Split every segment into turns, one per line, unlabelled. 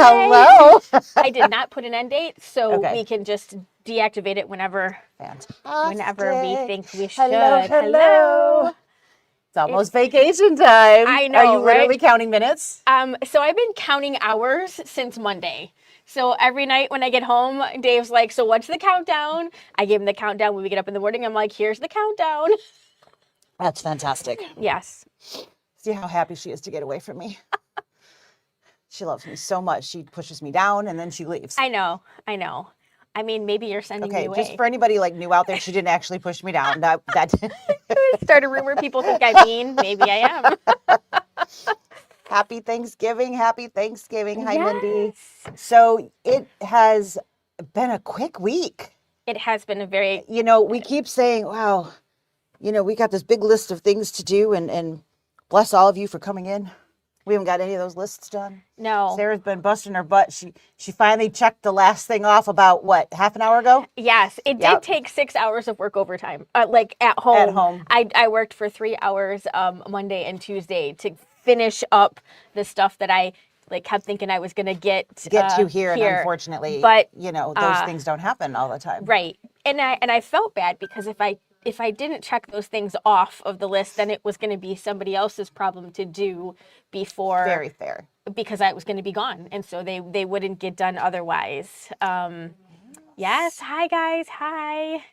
Hello.
I did not put an end date, so
Okay.
we can just deactivate it whenever we think we should.
Hello. It's almost vacation time.
I know,
Are you
right?
literally counting minutes?
So I've been counting hours since Monday. So every night when I get home, Dave's like, so what's the countdown? I give him the countdown when we get up in the morning. I'm like, here's the countdown.
That's fantastic.
Yes.
See how happy she is to get away from me. She loves me so much. She pushes me down and then she leaves.
I know. I mean, maybe you're sending me away.
Just for anybody like new out there, she didn't actually push me down. That
Start a rumor people think I'm mean. Maybe I am.
Happy Thanksgiving. Hi,
Yes.
Mindy. So it has been a quick week.
It has been a very...
we keep saying, wow, we got this big list of things to do and bless all of you for coming in. We haven't got any of those lists done.
No.
Sarah's been busting her butt. She finally checked the last thing off about, half an hour ago?
Yes, it did take 6 hours of work overtime, like at home.
At home.
I worked for 3 hours Monday and Tuesday to finish up the stuff that I kept thinking I was going to get
to here. And unfortunately,
but,
those things don't happen all the time.
Right. And I felt bad because if I didn't check those things off of the list, then it was going to be somebody else's problem to do before.
Very fair.
Because I was going to be gone. And so they wouldn't get done otherwise. Yes. Hi, guys. Hi.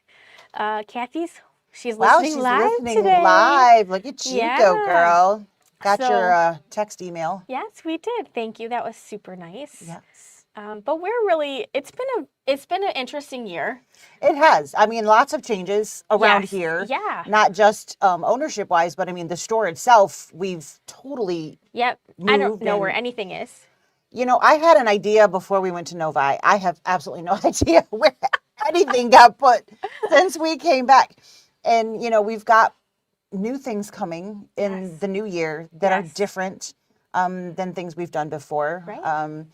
Kathy's, she's listening live today.
Live. Look at you go, girl. Got your text email.
Yes, we did. Thank you. That was super nice.
Yes.
But we're really, it's been an interesting year.
It has. I mean, lots of changes around here.
Yeah.
Not just ownership wise, but I mean, the store itself, we've totally.
Yep. I don't know where anything is.
I had an idea before we went to Novi. I have absolutely no idea where anything got put since we came back. And, we've got new things coming in the new year that are different than things we've done before.
Right.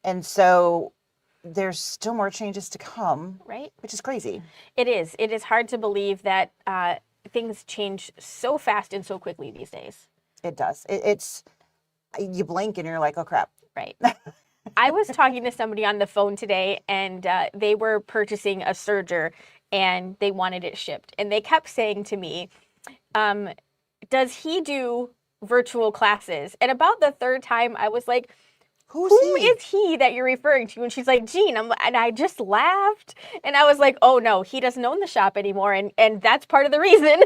And so there's still more changes to come,
right?
Which is crazy.
It is. It is hard to believe that things change so fast and so quickly these days.
It does. It's you blink and you're like, oh crap.
Right. I was talking to somebody on the phone today, and they were purchasing a serger, and they wanted it shipped, and they kept saying to me, "Does he do virtual classes?" And about the third time, I was like, Who is he that you're referring to? And she's like, Jean. And I just laughed. And I was like, oh, no, he doesn't own the shop anymore. And that's part of the reason.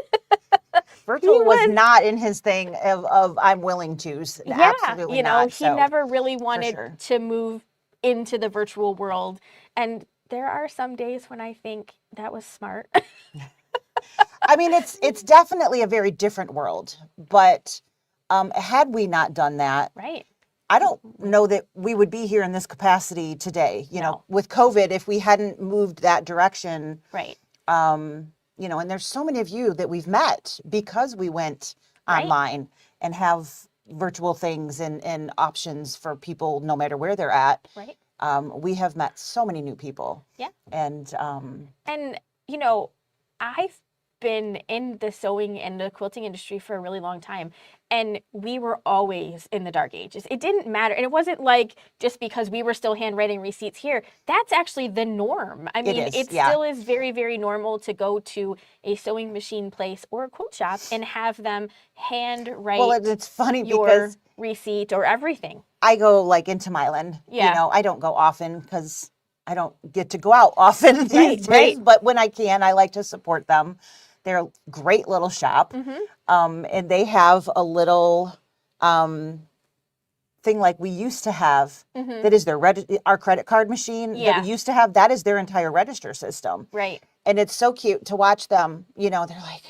Virtual was not in his thing of I'm willing to.
Yeah,
absolutely not.
He never really wanted to move into the virtual world. And there are some days when I think that was smart.
I mean, it's definitely a very different world. But had we not done that,
right.
I don't know that we would be here in this capacity today. With COVID, if we hadn't moved that direction,
right.
And there's so many of you that we've met because we went online and have virtual things and options for people no matter where they're at.
Right.
We have met so many new people.
Yeah.
And
I've been in the sewing and the quilting industry for a really long time, and we were always in the dark ages. It didn't matter, and it wasn't like just because we were still handwriting receipts here. That's actually the norm. I mean, it still is very, very normal to go to a sewing machine place or a quilt shop and have them handwrite.
Well, it's funny
your
because
receipt or everything.
I go into Milan.
Yeah.
I don't go often because I don't get to go out often these days. But when I can, I like to support them. They're a great little shop.
Mm-hmm.
And they have a little thing like we used to have that is our credit card machine that we used to have. That is their entire register system.
Right.
And it's so cute to watch them. They're like,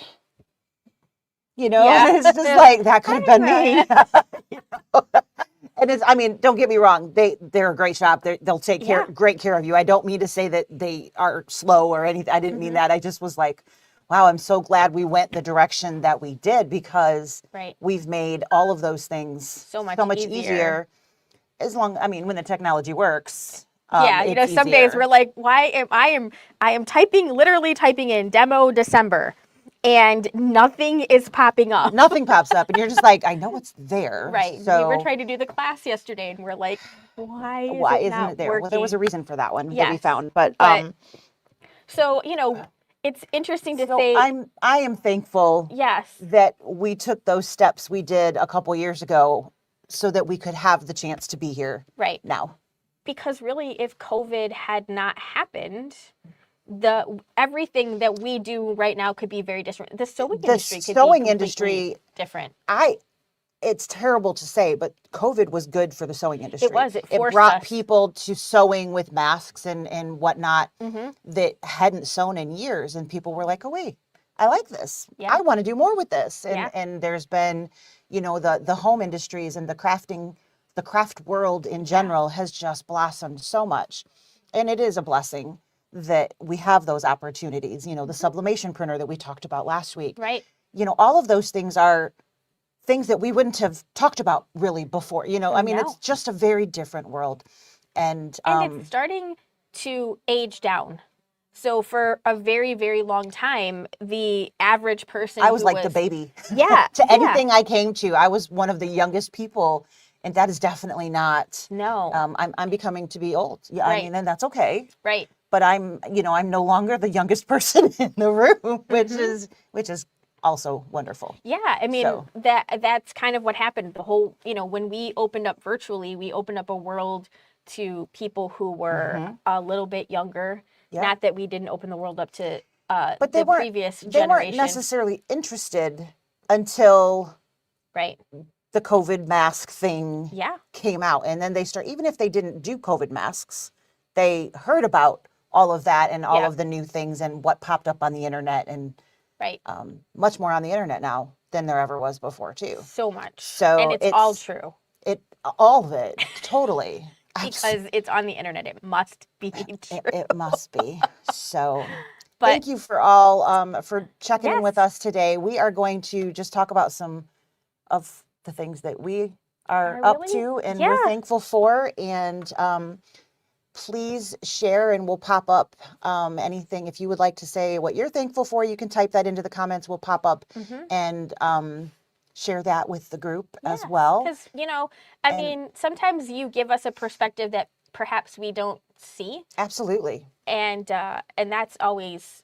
it's just like, that could have been me. And don't get me wrong. They're a great shop. They'll take great care of you. I don't mean to say that they are slow or anything. I didn't mean that. I just was like, wow, I'm so glad we went the direction that we did because we've made all of those things so much easier. When the technology works.
Some days we're like, why am I am literally typing in demo December. and nothing is popping up.
Nothing pops up, and you're just like, I know it's there.
Right.
So
We were trying to do the class yesterday, and we're like, why is it
isn't
not
it there?
working?
Well, there was a reason for that one that we
Yes,
found, but
so, it's interesting to
so
say.
I am thankful
Yes.
that we took those steps we did a couple years ago so that we could have the chance to be here
Right.
now.
Because really, if COVID had not happened, everything that we do right now could be very different. The sewing industry could be completely different.
It's terrible to say, but COVID was good for the sewing industry.
It was. It forced
brought
us.
people to sewing with masks and whatnot
Mm-hmm.
that hadn't sewn in years. And people were like, oh, wait, I like this.
Yeah.
I want to do more with this. And,
Yeah.
and there's been, the home industries and the craft world in general has just blossomed so much. And it is a blessing that we have those opportunities. The sublimation printer that we talked about last week.
Right.
All of those things are things that we wouldn't have talked about really before. I mean,
No.
it's just a very different world. And
it's starting to age down. So for a very, very long time, the average person
I was like the baby.
Yeah.
to anything I came to. I was one of the youngest people, and that is definitely not.
No.
I'm becoming to be old. Yeah,
Right.
I mean, and that's okay.
Right.
But I'm no longer the youngest person in the room, which is also wonderful.
Yeah, I mean,
So.
that's kind of what happened. The whole, when we opened up virtually, we opened up a world to people who were a little bit younger.
Yeah.
Not that we didn't open the world up to
But
the previous
they
generation.
weren't necessarily interested until
Right.
the COVID mask thing
Yeah.
came out. And then even if they didn't do COVID masks, they heard about all of that and all
Yeah.
of the new things and what popped up on the internet, and
Right.
much more on the internet now than there ever was before too.
So much.
So
and it's all true.
All of it, totally.
Because it's on the internet. It must be true.
It must be. So
But
thank you for all for checking in
Yes.
with us today. We are going to just talk about some of the things that we are
Are
up
really-
to and
yeah.
we're thankful for. And please share, and we'll pop up anything. If you would like to say what you're thankful for, you can type that into the comments. We'll pop up and share that with the group as well.
Because, I mean, sometimes you give us a perspective that perhaps we don't see.
Absolutely.
And that's always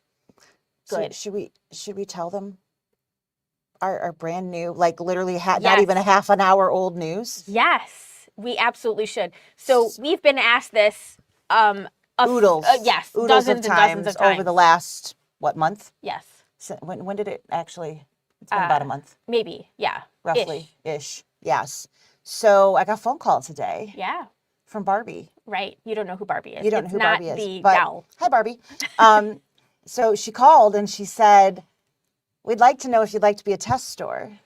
good.
So should we tell them our brand new, like literally not
Yes.
even a half an hour old news?
Yes, we absolutely should. So we've been asked this
Oodles.
Yes,
Oodles
dozens
of
and
times
dozens of times.
over the last, month?
Yes,
When did it actually? It's been about a month,
maybe. Yeah.
roughly ish. Yes. So I got a phone call today
Yeah.
from Barbie.
Right. You don't know who Barbie is.
You don't know
It's
who
not
Barbie is.
the
But
doll.
hi, Barbie. So she called and she said, "We'd like to know if you'd like to be a test store."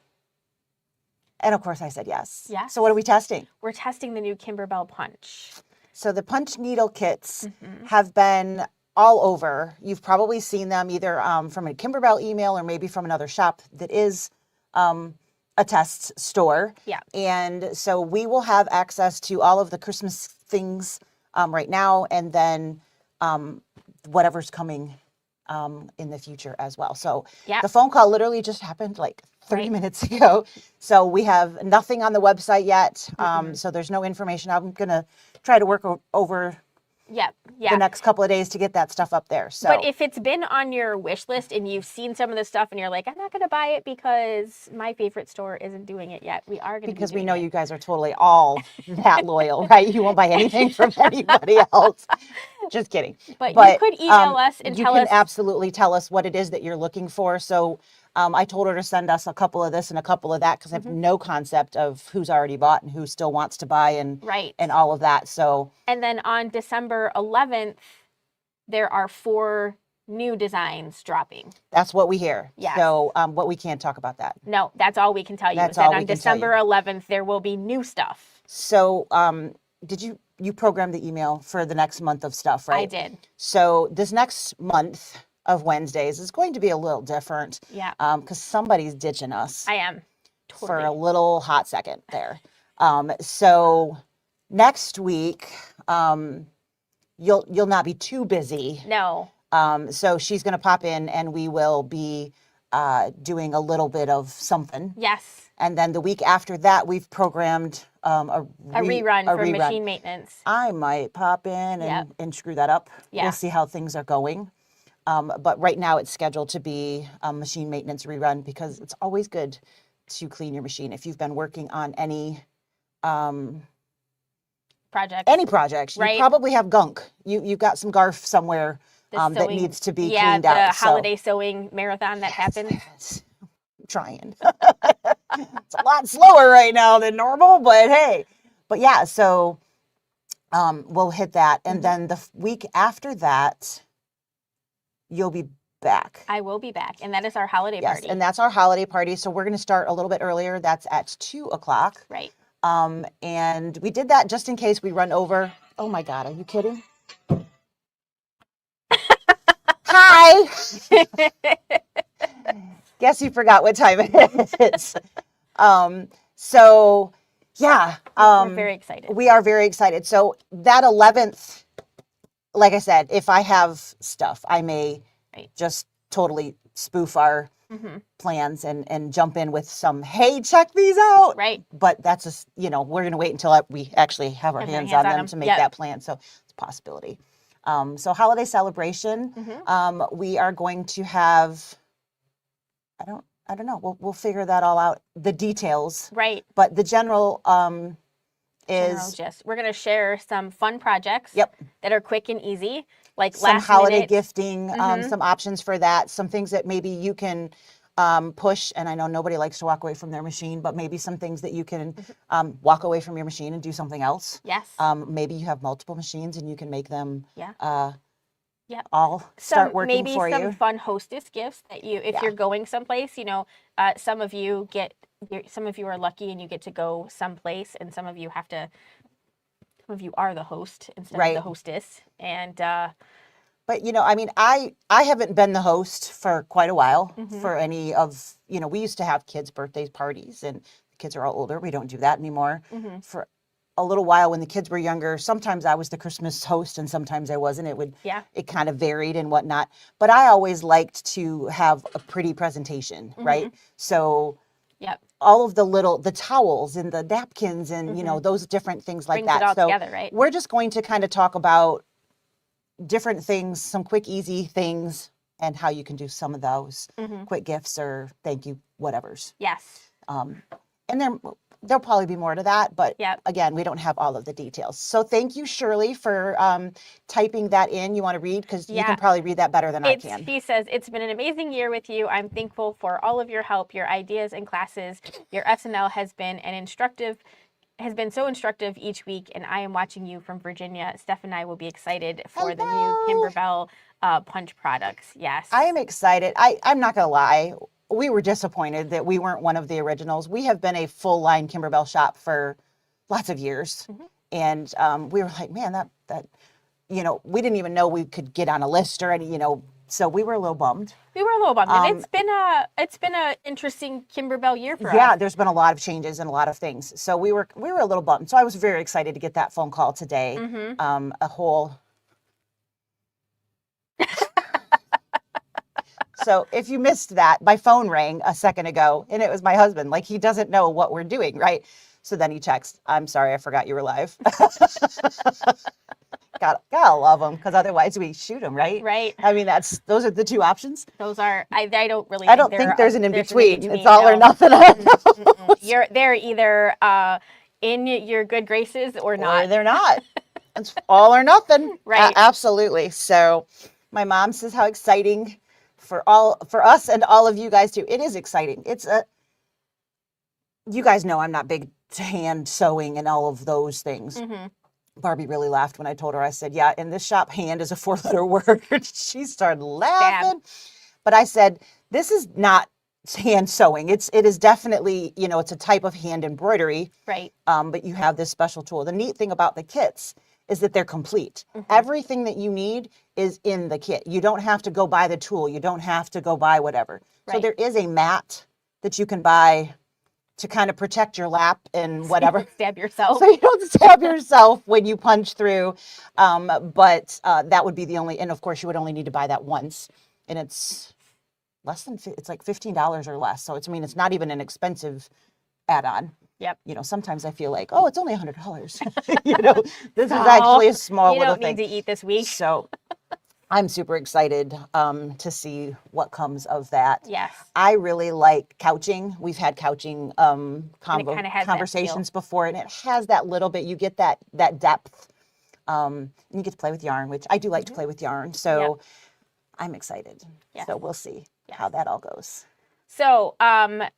And of course I said yes.
Yes.
So what are we testing?
We're testing the new Kimberbell punch.
So the punch needle kits have been all over. You've probably seen them either from a Kimberbell email or maybe from another shop that is a test store.
Yeah.
And so we will have access to all of the Christmas things right now, and then whatever's coming in the future as well. So
Yep.
the phone call literally just happened like 30 minutes ago. So we have nothing on the website yet. So there's no information. I'm going to try to work over
Yep. Yeah.
the next couple of days to get that stuff up there. So
But if it's been on your wish list and you've seen some of the stuff and you're like, I'm not going to buy it because my favorite store isn't doing it yet, we are going to
because we know you guys are totally all that loyal, right? You won't buy anything from anybody else. Just kidding.
But you could email us and
you
tell
can
us.
absolutely tell us what it is that you're looking for. So I told her to send us a couple of this and a couple of that because I have no concept of who's already bought and who still wants to buy and
Right.
and all of that. So
And then on December 11th, there are 4 new designs dropping.
that's what we hear.
Yes.
So what we can't talk about that.
No, that's all we can tell you.
That's
is that
all
on
we can tell
December 11th, there will be new stuff.
So did you program the email for the next month of stuff, right?
I did.
So this next month of Wednesdays is going to be a little different.
Yeah.
Because somebody's ditching us
I am.
for a
Totally.
little hot second there. So next week, you'll not be too busy.
No.
So she's going to pop in and we will be doing a little bit of something.
Yes.
And then the week after that, we've programmed
A rerun for machine maintenance.
I might pop in and screw that up.
Yeah.
We'll see how things are going. But right now it's scheduled to be a machine maintenance rerun because it's always good to clean your machine. If you've been working on any projects,
right.
you probably have gunk. You've got some garf somewhere that needs to be cleaned out.
Yeah, the holiday sewing marathon that happened.
Yes. I'm trying. It's a lot slower right now than normal, but hey. But yeah, so we'll hit that. And then the week after that, you'll be back.
I will be back. And that is our holiday party.
And that's our holiday party. So we're going to start a little bit earlier. That's at 2:00.
Right.
And we did that just in case we run over. Oh my God, are you kidding? Hi. Guess you forgot what time it is. So yeah.
We're very excited.
We are very excited. So that 11th, like I said, if I have stuff, I may just totally spoof our plans and jump in with some, hey, check these out.
Right.
But that's just, we're going to wait until we actually have our hands on them to make that plan. So it's a possibility. So holiday celebration, we are going to have, I don't know. We'll figure that all out. The details.
Right.
But the general is
we're going to share some fun projects that are quick and easy, like
some
last
holiday
minute
gifting, some options for that, some things that maybe you can push. And I know nobody likes to walk away from their machine, but maybe some things that you can walk away from your machine and do something else.
Yes.
Maybe you have multiple machines and you can make them
Yep.
all start working
maybe
for you.
Maybe some fun hostess gifts that if you're going someplace, some of you are lucky and you get to go someplace, and some of you are the host instead of the hostess. And
but I haven't been the host for quite a while for any of, we used to have kids' birthday parties, and the kids are all older. We don't do that anymore. For a little while when the kids were younger, sometimes I was the Christmas host and sometimes I wasn't. It kind of varied and whatnot. But I always liked to have a pretty presentation, right? So all of the towels and the napkins and, those different things like
brings
that.
It all
so
together, right?
We're just going to kind of talk about different things, some quick, easy things, and how you can do some of those quick gifts or thank you, whatevers.
Yes.
And there'll probably be more to that, but again, we don't have all of the details. So thank you, Shirley, for typing that in. You want to read? Because you can probably read that better than I can.
She says, it's been an amazing year with you. I'm thankful for all of your help, your ideas and classes. Your SnL has been so instructive each week, and I am watching you from Virginia. Steph and I will be excited for the new Kimberbell punch products. Yes.
I am excited. I'm not going to lie. We were disappointed that we weren't one of the originals. We have been a full line Kimberbell shop for lots of years. And we were like, man, that we didn't even know we could get on a list or any, so we were a little bummed.
And it's been a interesting Kimberbell year for us.
Yeah, there's been a lot of changes and a lot of things. So we were a little bummed. So I was very excited to get that phone call today. A whole So if you missed that, my phone rang a second ago and it was my husband. Like, he doesn't know what we're doing, right? So then he texts, I'm sorry, I forgot you were live. Gotta love them, because otherwise we shoot them, right?
Right.
I mean, those are the two options.
Those are, I don't
think there's an in-between. It's all or nothing.
They're either in your good graces or not.
Or they're not. It's all or nothing.
Right.
Absolutely. So my mom says how exciting for us and all of you guys too. It is exciting. You guys know I'm not big to hand sewing and all of those things. Barbie really laughed when I told her. I said, yeah, in this shop, hand is a 4-letter word. She started laughing. But I said, this is not hand sewing. It is definitely, it's a type of hand embroidery.
Right.
But you have this special tool. The neat thing about the kits is that they're complete. Everything that you need is in the kit. You don't have to go buy the tool. You don't have to go buy whatever. Right. So there is a mat that you can buy to kind of protect your lap and whatever.
So you don't stab yourself.
So you don't stab yourself when you punch through. But that would be the only, and of course you would only need to buy that once. And it's less than, it's like $15 or less. So it's, I mean, it's not even an expensive add-on.
Yep.
You know, sometimes I feel like, oh, it's only $100. You know, this is actually a small
you
little
don't
thing.
need to eat this week.
So I'm super excited to see what comes of that.
Yes.
I really like couching. We've had couching
kinda has that
conversations before, and it has that little bit, you get that depth. And you get to play with yarn, which I do like to play with yarn. So I'm excited.
Yes.
So we'll see how that all goes.
So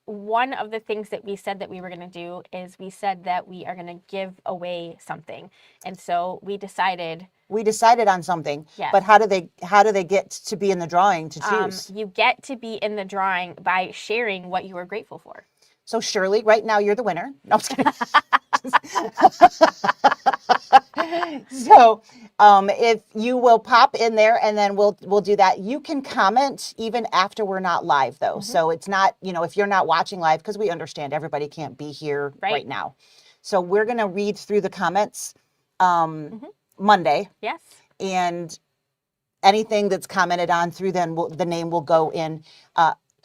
one of the things that we said that we were going to do is we said that we are going to give away something. And so we decided
on something, but how do they get to be in the drawing to choose?
You get to be in the drawing by sharing what you are grateful for.
So Shirley, right now you're the winner. No, I'm just kidding. So if you will pop in there, and then we'll do that. You can comment even after we're not live, though. So it's not, you know, if you're not watching live, because we understand everybody can't be here right now. So we're going to read through the comments Monday.
Yes.
And anything that's commented on through then, the name will go in.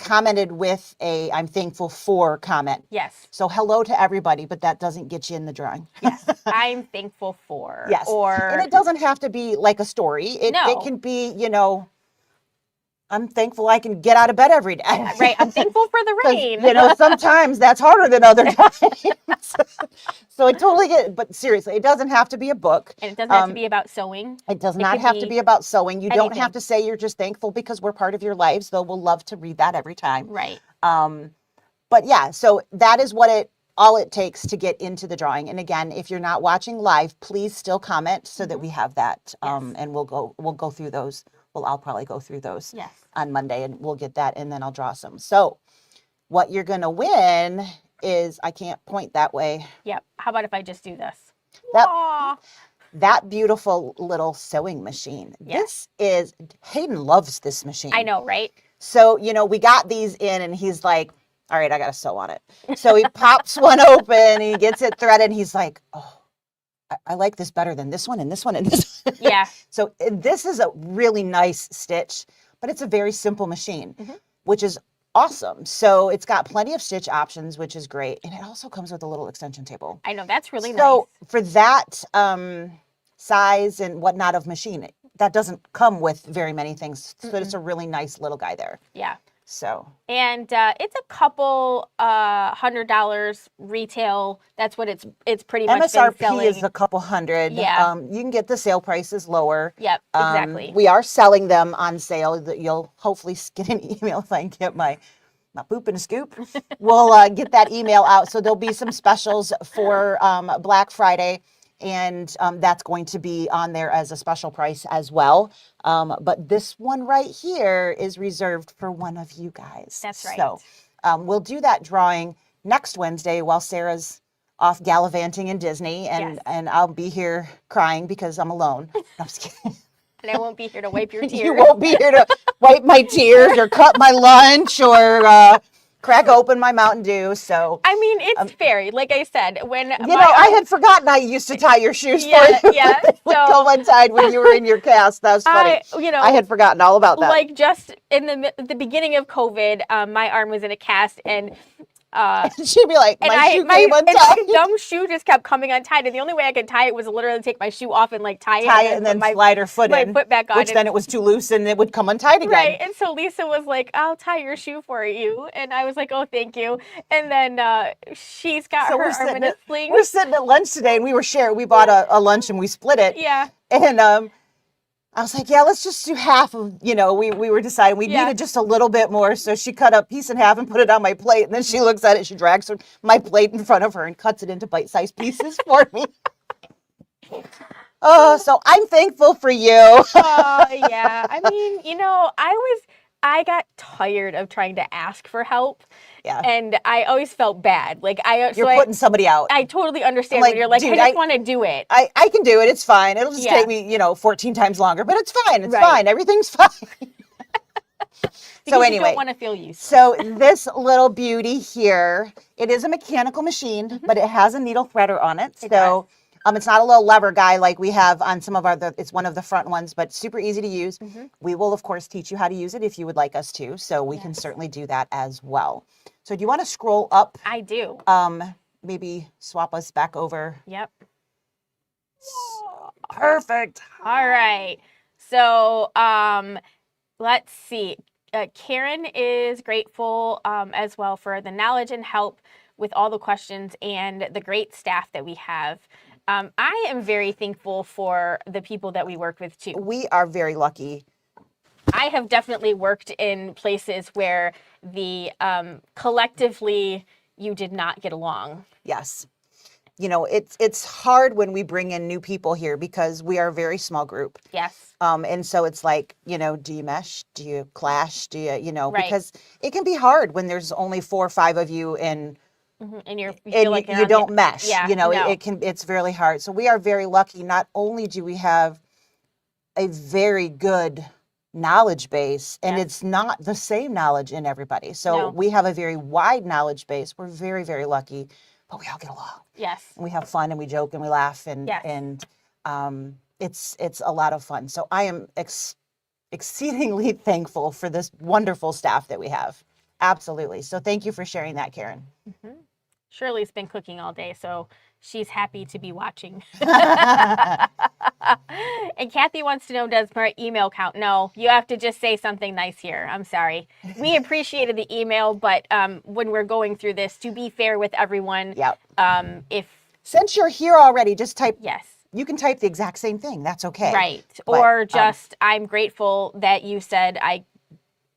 Commented with a "I'm thankful for" comment.
Yes.
So hello to everybody, but that doesn't get you in the drawing.
Yes. I'm thankful for.
Yes. And it doesn't have to be like a story. It can be, you know, I'm thankful I can get out of bed every day.
Right. I'm thankful for the rain.
You know, sometimes that's harder than other times. So I totally get it. But seriously, it doesn't have to be a book.
And it doesn't have to be about sewing.
It does not have to be about sewing. You don't
anything.
have to say you're just thankful because we're part of your lives, though we'll love to read that every time.
Right.
But yeah, so that is what all it takes to get into the drawing. And again, if you're not watching live, please still comment so that we have that. And we'll go through those. Well, I'll probably go through those on Monday, and we'll get that, and then I'll draw some. So what you're going to win is, I can't point that way.
Yep. How about if I just do this?
That beautiful little sewing machine. This is, Hayden loves this machine.
I know, right?
So, you know, we got these in, and he's like, all right, I got to sew on it. So he pops one open, and he gets it threaded, and he's like, oh, I like this better than this one and this one and this one.
Yeah.
So this is a really nice stitch, but it's a very simple machine, which is awesome. So it's got plenty of stitch options, which is great. And it also comes with a little extension table.
I know, that's really nice.
So for that size and whatnot of machine, that doesn't come with very many things. So it's a really nice little guy there.
Yeah.
So.
And it's a couple $100 retail. That's what it's pretty much been selling.
MSRP is a couple $100.
Yeah.
You can get the sale prices lower.
Yep, exactly.
We are selling them on sale. That you'll hopefully get an email if I can get my poop and a scoop. We'll get that email out. So there'll be some specials for Black Friday. And that's going to be on there as a special price as well. But this one right here is reserved for one of you guys.
That's right.
So we'll do that drawing next Wednesday while Sarah's off gallivanting in Disney. And I'll be here crying because I'm alone. No, I'm just kidding.
And I won't be here to wipe your tears.
You won't be here to wipe my tears or cut my lunch or crack open my Mountain Dew. So
I mean, it's fair. Like I said, when
I had forgotten I used to tie your shoes for you.
Yeah.
They would go untied when you were in your cast. That was funny. I had forgotten all about that.
Like just in the beginning of COVID, my arm was in a cast, and
she'd be like, my shoe came untied.
And my dumb shoe just kept coming untied, and the only way I could tie it was literally take my shoe off and like tie it
and then slide her foot in,
foot back on,
which then it was too loose and it would come untied again.
Right, and so Lisa was like, "I'll tie your shoe for you," and I was like, "Oh, thank you." And then she's got her arm in a sling.
We're sitting at lunch today, and we were sharing. We bought a lunch and we split it.
Yeah.
And I was like, yeah, let's just do half of, we were deciding we needed just a little bit more. So she cut a piece in half and put it on my plate. And then she looks at it, she drags my plate in front of her and cuts it into bite-sized pieces for me. Oh, so I'm thankful for you.
Oh, yeah. I mean, I got tired of trying to ask for help.
Yeah.
And I always felt bad. Like
you're putting somebody out.
I totally understand when you're like, I just want to do it.
I can do it. It's fine. It'll just take me, 14 times longer, but it's fine. It's fine. Everything's fine. So anyway,
you don't want to feel used.
So this little beauty here, it is a mechanical machine, but it has a needle threader on it. So It's not a little lever guy like we have on some of it's one of the front ones, but super easy to use. We will, of course, teach you how to use it if you would like us to. So we can certainly do that as well. So do you want to scroll up?
I do.
Maybe swap us back over.
Yep.
Perfect.
All right. So let's see. Karen is grateful as well for the knowledge and help with all the questions and the great staff that we have. I am very thankful for the people that we work with too.
We are very lucky.
I have definitely worked in places where the collectively you did not get along.
Yes. It's hard when we bring in new people here because we are a very small group.
Yes.
And so it's like, do you mesh? Do you clash? Do you,
Right.
because it can be hard when there's only 4 or 5 of you and
And you
and
feel like
you don't mesh.
Yeah,
It's really hard. So we are very lucky. Not only do we have a very good knowledge base, and it's not the same knowledge in everybody. So we have a very wide knowledge base. We're very, very lucky, but we all get along.
Yes.
And we have fun and we joke and we laugh and it's a lot of fun. So I am exceedingly thankful for this wonderful staff that we have. Absolutely. So thank you for sharing that, Karen.
Shirley's been cooking all day, so she's happy to be watching. And Kathy wants to know, does my email count? No, you have to just say something nice here. I'm sorry. We appreciated the email, but when we're going through this, to be fair with everyone,
since you're here already, just type.
Yes.
You can type the exact same thing. That's okay.
Right. Or just, I'm grateful that you said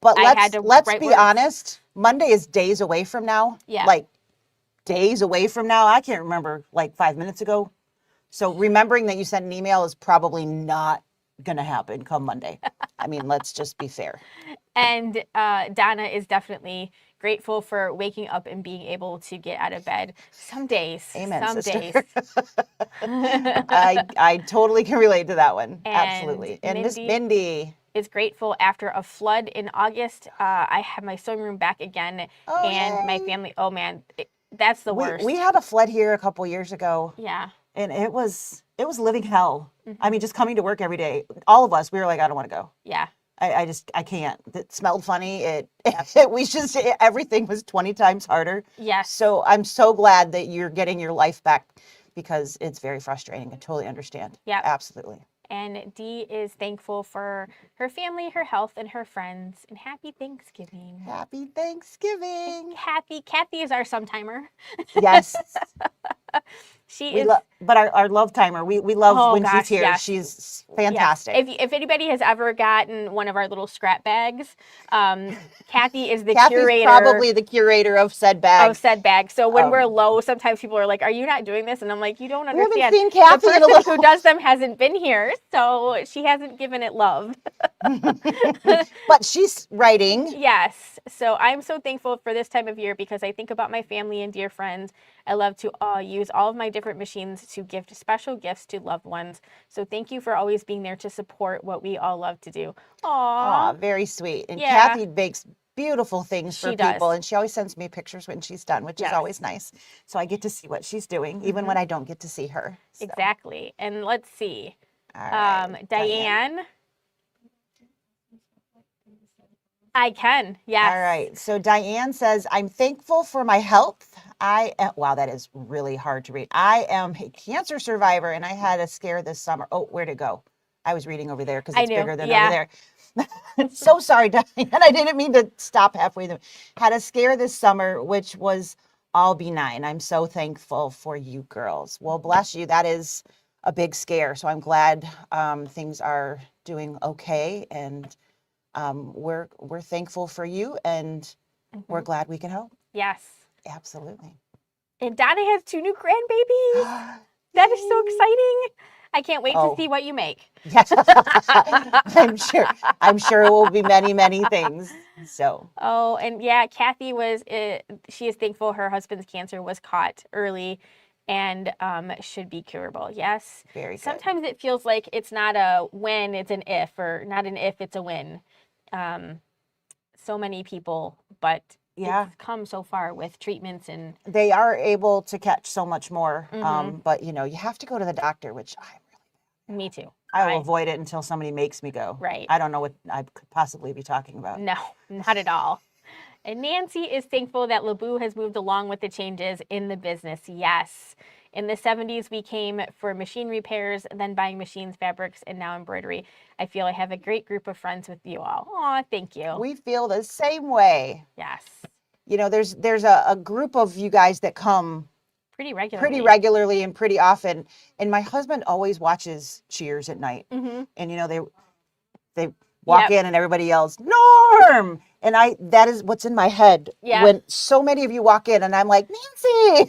But let's be
words.
honest. Monday is days away from now.
Yeah.
Like days away from now. I can't remember, like 5 minutes ago. So remembering that you sent an email is probably not going to happen come Monday. I mean, let's just be fair.
And Donna is definitely grateful for waking up and being able to get out of bed. Some days.
Amen,
some
sister.
days.
I totally can relate to that one.
And
absolutely. And Miss Mindy
is grateful after a flood in August. I have my sewing room back again, and my family. Oh man, that's the worst.
We had a flood here a couple years ago.
Yeah.
And it was living hell. I mean, just coming to work every day. All of us, we were like, I don't want to go.
Yeah.
I can't. It smelled funny. Everything was 20 times harder.
Yes.
So I'm so glad that you're getting your life back because it's very frustrating. I totally understand.
Yeah.
Absolutely.
And Dee is thankful for her family, her health, and her friends. And happy Thanksgiving.
Happy Thanksgiving.
Kathy is our sometimer.
Yes.
She is.
But our love timer, we love when she's here.
Yes.
She's fantastic.
Yes. If anybody has ever gotten one of our little scrap bags, Kathy is the
Kathy's
curator.
Probably the curator of said bag.
So when we're low, sometimes people are like, "Are you not doing this?" And I'm like, "You don't understand.
We haven't seen Kathy
the
in a
person
little
who does them hasn't been here, so she hasn't given it love."
But she's writing.
Yes. So I'm so thankful for this time of year because I think about my family and dear friends. I love to use all of my different machines to gift special gifts to loved ones. So thank you for always being there to support what we all love to do. Aww.
Very sweet. And
Yeah.
Kathy makes beautiful things for people. And she always sends me pictures when she's done, which is always nice. So I get to see what she's doing, even when I don't get to see her. So.
Exactly. And let's see.
All right.
Diane. I can, yes.
All right. So Diane says, I'm thankful for my health. Wow, that is really hard to read. I am a cancer survivor and I had a scare this summer. Oh, where'd it go? I was reading over there because it's bigger than over there. So sorry, Diane. I didn't mean to stop halfway there. Had a scare this summer, which was all benign. I'm so thankful for you girls. Well, bless you. That is a big scare. So I'm glad things are doing okay. And we're thankful for you and we're glad we can help.
Yes.
Absolutely.
And Donna has 2 new grandbabies. That is so exciting. I can't wait to see what you make.
Yes. I'm sure it will be many, many things. So.
Oh, and yeah, Kathy she is thankful her husband's cancer was caught early and should be curable. Yes.
Very good.
Sometimes it feels like it's not a when, it's an if, or not an if, it's a win. So many people, but
Yeah.
it's come so far with treatments and
They are able to catch so much more.
Mhm.
But you know, you have to go to the doctor, which
me too.
I will avoid it until somebody makes me go.
Right.
I don't know what I could possibly be talking about.
No, not at all. And Nancy is thankful that Leabu has moved along with the changes in the business. Yes. In the 70s, we came for machine repairs, then buying machines, fabrics, and now embroidery. I feel I have a great group of friends with you all. Aw, thank you.
We feel the same way.
Yes.
You know, there's a group of you guys that come
Pretty regularly.
and pretty often. And my husband always watches Cheers at night.
Mm-hmm.
And you know, they walk
Yep.
in and everybody yells, Norm! And that is what's in my head
Yeah.
when so many of you walk in and I'm like, Nancy!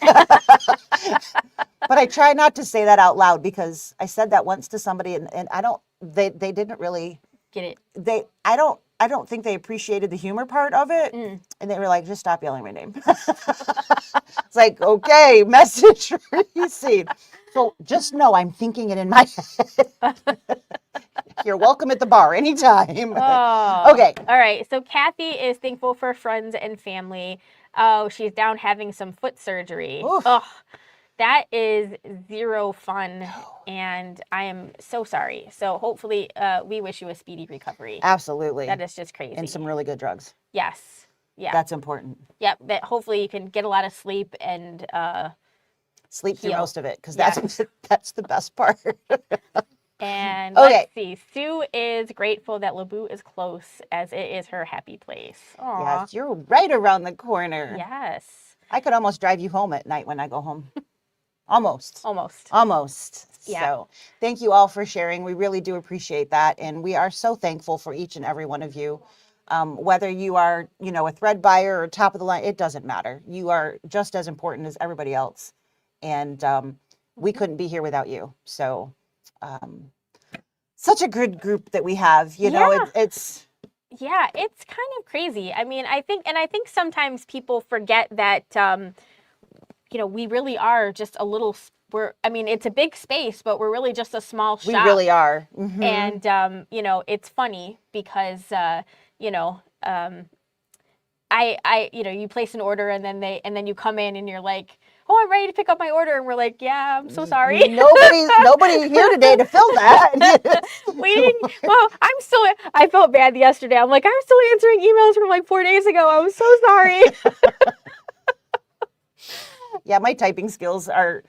But I try not to say that out loud because I said that once to somebody and they didn't really
Get it.
I don't think they appreciated the humor part of it.
Mm.
And they were like, just stop yelling my name. It's like, okay, message received. So just know I'm thinking it in my head. You're welcome at the bar anytime.
Oh.
Okay.
All right. So Kathy is thankful for friends and family. Oh, she's down having some foot surgery.
Oof.
Oh, that is zero fun. And I am so sorry. So hopefully we wish you a speedy recovery.
Absolutely.
That is just crazy.
And some really good drugs.
Yes. Yeah.
That's important.
Yep. That hopefully you can get a lot of sleep and
Sleep through
heal.
most of it because
Yes.
that's the best part.
And
Okay.
let's see. Sue is grateful that Leabu is close as it is her happy place. Aw.
Yes, you're right around the corner.
Yes.
I could almost drive you home at night when I go home. Almost.
Almost. Yeah.
So thank you all for sharing. We really do appreciate that. And we are so thankful for each and every one of you. Whether you are, you know, a thread buyer or top of the line, it doesn't matter. You are just as important as everybody else. And we couldn't be here without you. So such a good group that we have, you know,
Yeah.
it's
Yeah, it's kind of crazy. I mean, I think sometimes people forget that, you know, we really are just a little, it's a big space, but we're really just a small shop.
we really are. Mhm.
And, you know, it's funny because, you know, you place an order and then you come in and you're like, oh, I'm ready to pick up my order. And we're like, yeah, I'm so sorry.
Nobody here today to fill that.
I felt bad yesterday. I'm like, I'm still answering emails from like 4 days ago. I'm so sorry.
Yeah, my typing skills are,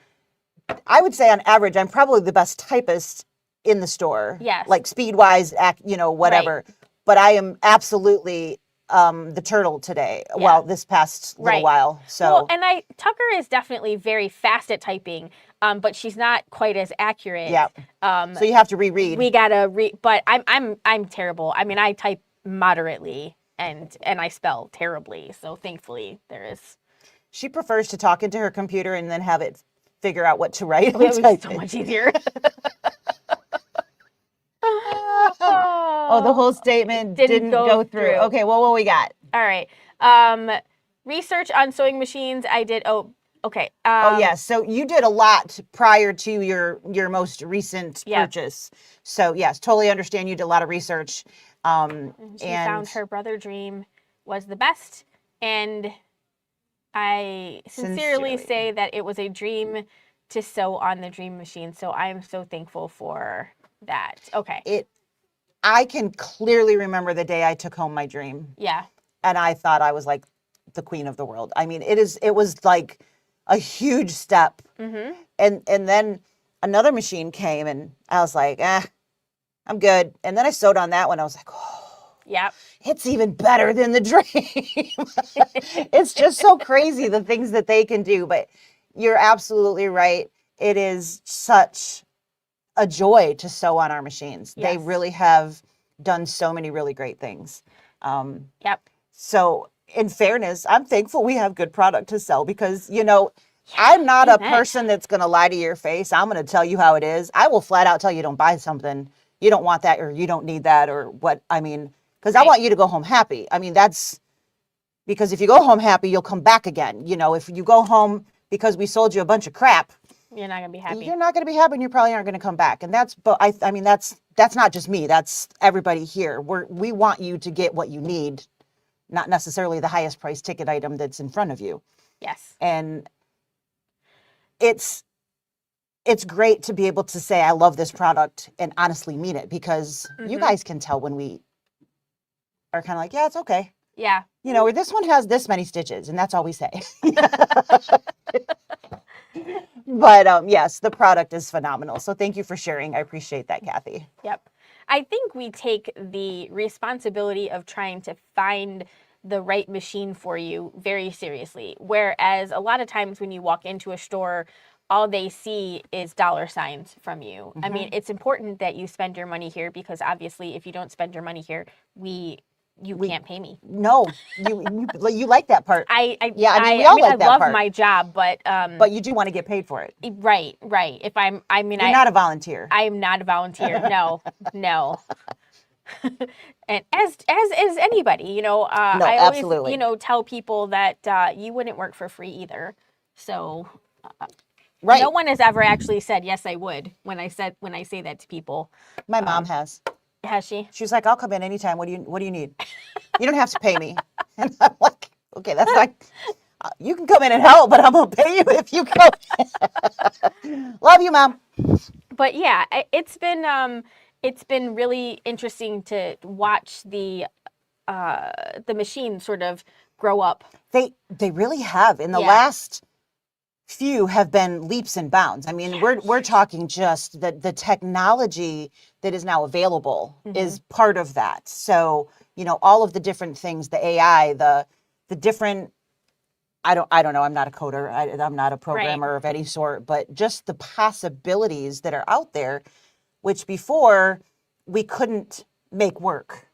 I would say on average, I'm probably the best typist in the store.
Yes.
Like speed wise, you know, whatever.
Right.
But I am absolutely the turtle today.
Yeah.
Well, this past little
Right.
while. So
Well, and Tucker is definitely very fast at typing, but she's not quite as accurate.
yeah. So you have to reread.
We gotta but I'm terrible. I mean, I type moderately and I spell terribly. So thankfully there is.
She prefers to talk into her computer and then have it figure out what to write.
It was so much easier.
Oh, the whole statement didn't go through. Okay, well, what we got?
All right. Research on sewing machines. I did. Oh, okay.
Oh, yes. So you did a lot prior to your most recent
Yep.
purchase. So yes, totally understand. You did a lot of research.
She found her brother dream was the best, and I sincerely say that it was a dream to sew on the dream machine. So I am so thankful for that. Okay.
I can clearly remember the day I took home my dream.
Yeah.
And I thought I was like the queen of the world. I mean, it was like a huge step.
Mm-hmm.
And then another machine came and I was like, I'm good. And then I sewed on that one. I was like, oh,
Yep.
it's even better than the dream. It's just so crazy the things that they can do. But you're absolutely right. It is such a joy to sew on our machines.
Yes.
They really have done so many really great things.
Yep.
So in fairness, I'm thankful we have good product to sell because, you know, I'm not a person that's going to lie to your face. I'm going to tell you how it is. I will flat out tell you don't buy something. You don't want that or you don't need that or what. I mean, because I want you to go home happy. I mean, that's because if you go home happy, you'll come back again. You know, if you go home because we sold you a bunch of crap,
You're not gonna be happy.
you're not going to be happy and you probably aren't going to come back. And but I mean, that's not just me. That's everybody here. We want you to get what you need not necessarily the highest price ticket item that's in front of you.
Yes.
And it's great to be able to say, I love this product and honestly mean it, because you guys can tell when we are kind of like, yeah, it's okay.
Yeah.
You know, or this one has this many stitches, and that's all we say. But yes, the product is phenomenal. So thank you for sharing. I appreciate that, Kathy.
Yep. I think we take the responsibility of trying to find the right machine for you very seriously. Whereas a lot of times when you walk into a store, all they see is dollar signs from you. I mean, it's important that you spend your money here, because obviously if you don't spend your money here, you can't pay me.
No, you like that part.
I
we all like that
love
part.
my job, but
You do want to get paid for it.
right. If
You're not a volunteer.
I am not a volunteer. No. And as is anybody, you know, I always,
absolutely.
you know, tell people that you wouldn't work for free either. So
Right.
no one has ever actually said, yes, I would, when I say that to people.
My mom has.
Has she?
She was like, I'll come in anytime. What do you need? You don't have to pay me. And I'm like, okay, that's like, you can come in and help, but I'm going to pay you if you come. Love you, Mom.
But yeah, it's been really interesting to watch the machine sort of grow up.
They really have. In the last few have been leaps and bounds. I mean, we're talking just the technology that is now available is part of that. So, you know, all of the different things, the AI, the different, I don't know. I'm not a coder. I'm not a programmer of any sort, but just the possibilities that are out there, which before we couldn't make work.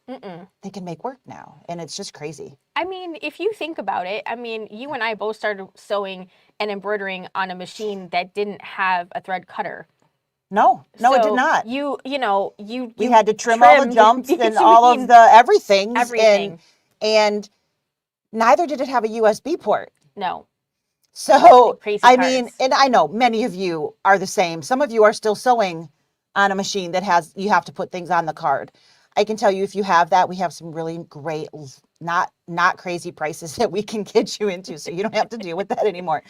They can make work now. And it's just crazy.
I mean, if you think about it, I mean, you and I both started sewing and embroidering on a machine that didn't have a thread cutter.
No, it did not.
You
had to trim all the jumps and all of the everything. And neither did it have a USB port.
No.
So,
Crazy
I
parts.
mean, and I know many of you are the same. Some of you are still sewing on a machine that you have to put things on the card. I can tell you, if you have that, we have some really great, not crazy prices that we can get you into, so you don't have to deal with that anymore.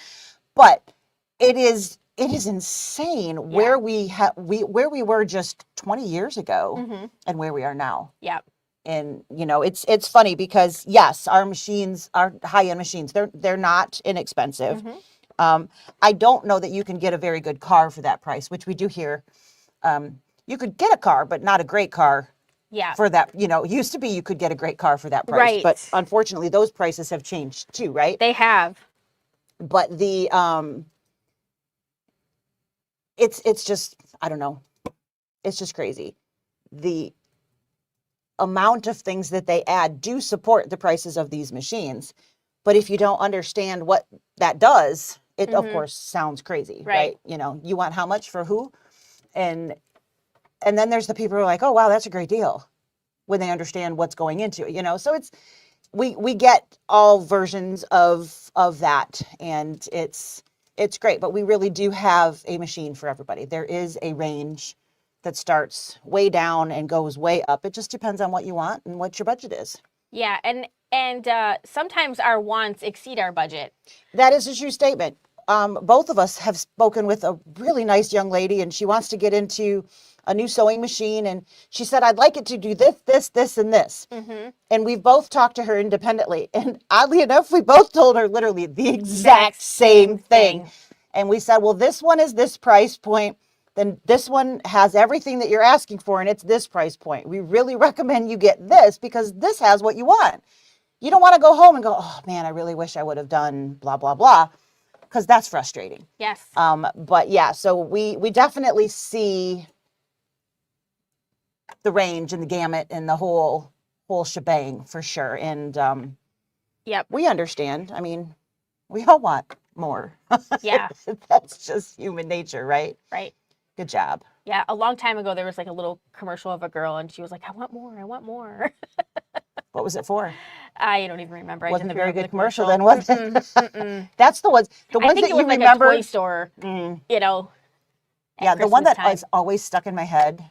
But it is insane where we were just 20 years ago and where we are now.
Yeah.
And you know, it's funny because yes, our machines are high-end machines. They're not inexpensive. I don't know that you can get a very good car for that price, which we do here. You could get a car, but not a great car.
Yeah.
For that, you know, it used to be you could get a great car for that price.
Right.
But unfortunately, those prices have changed too, right?
They have.
But it's just, I don't know. It's just crazy. The amount of things that they add do support the prices of these machines. But if you don't understand what that does, it of course sounds crazy, right? You know, you want how much for who? And then there's the people who are like, oh, wow, that's a great deal, when they understand what's going into it, you know? So we get all versions of that, and it's great, but we really do have a machine for everybody. There is a range that starts way down and goes way up. It just depends on what you want and what your budget is.
Yeah, and sometimes our wants exceed our budget.
That is a true statement. Both of us have spoken with a really nice young lady, and she wants to get into a new sewing machine. And she said, I'd like it to do this, and this. And we've both talked to her independently. And oddly enough, we both told her literally the exact same thing. And we said, well, this one is this price point. Then this one has everything that you're asking for, and it's this price point. We really recommend you get this because this has what you want. You don't want to go home and go, oh man, I really wish I would have done blah, blah, blah. Because that's frustrating.
Yes.
But yeah, so we definitely see the range and the gamut and the whole shebang for sure. And we understand. I mean, we all want more.
Yeah.
That's just human nature, right?
Right.
Good job.
Yeah, a long time ago, there was like a little commercial of a girl, and she was like, I want more, I want more.
What was it for?
I don't even remember.
Wasn't a very good commercial then, was it? That's the ones
I think
that
it was
you
like
remember.
a toy store, you know.
Yeah, the one that is always stuck in my head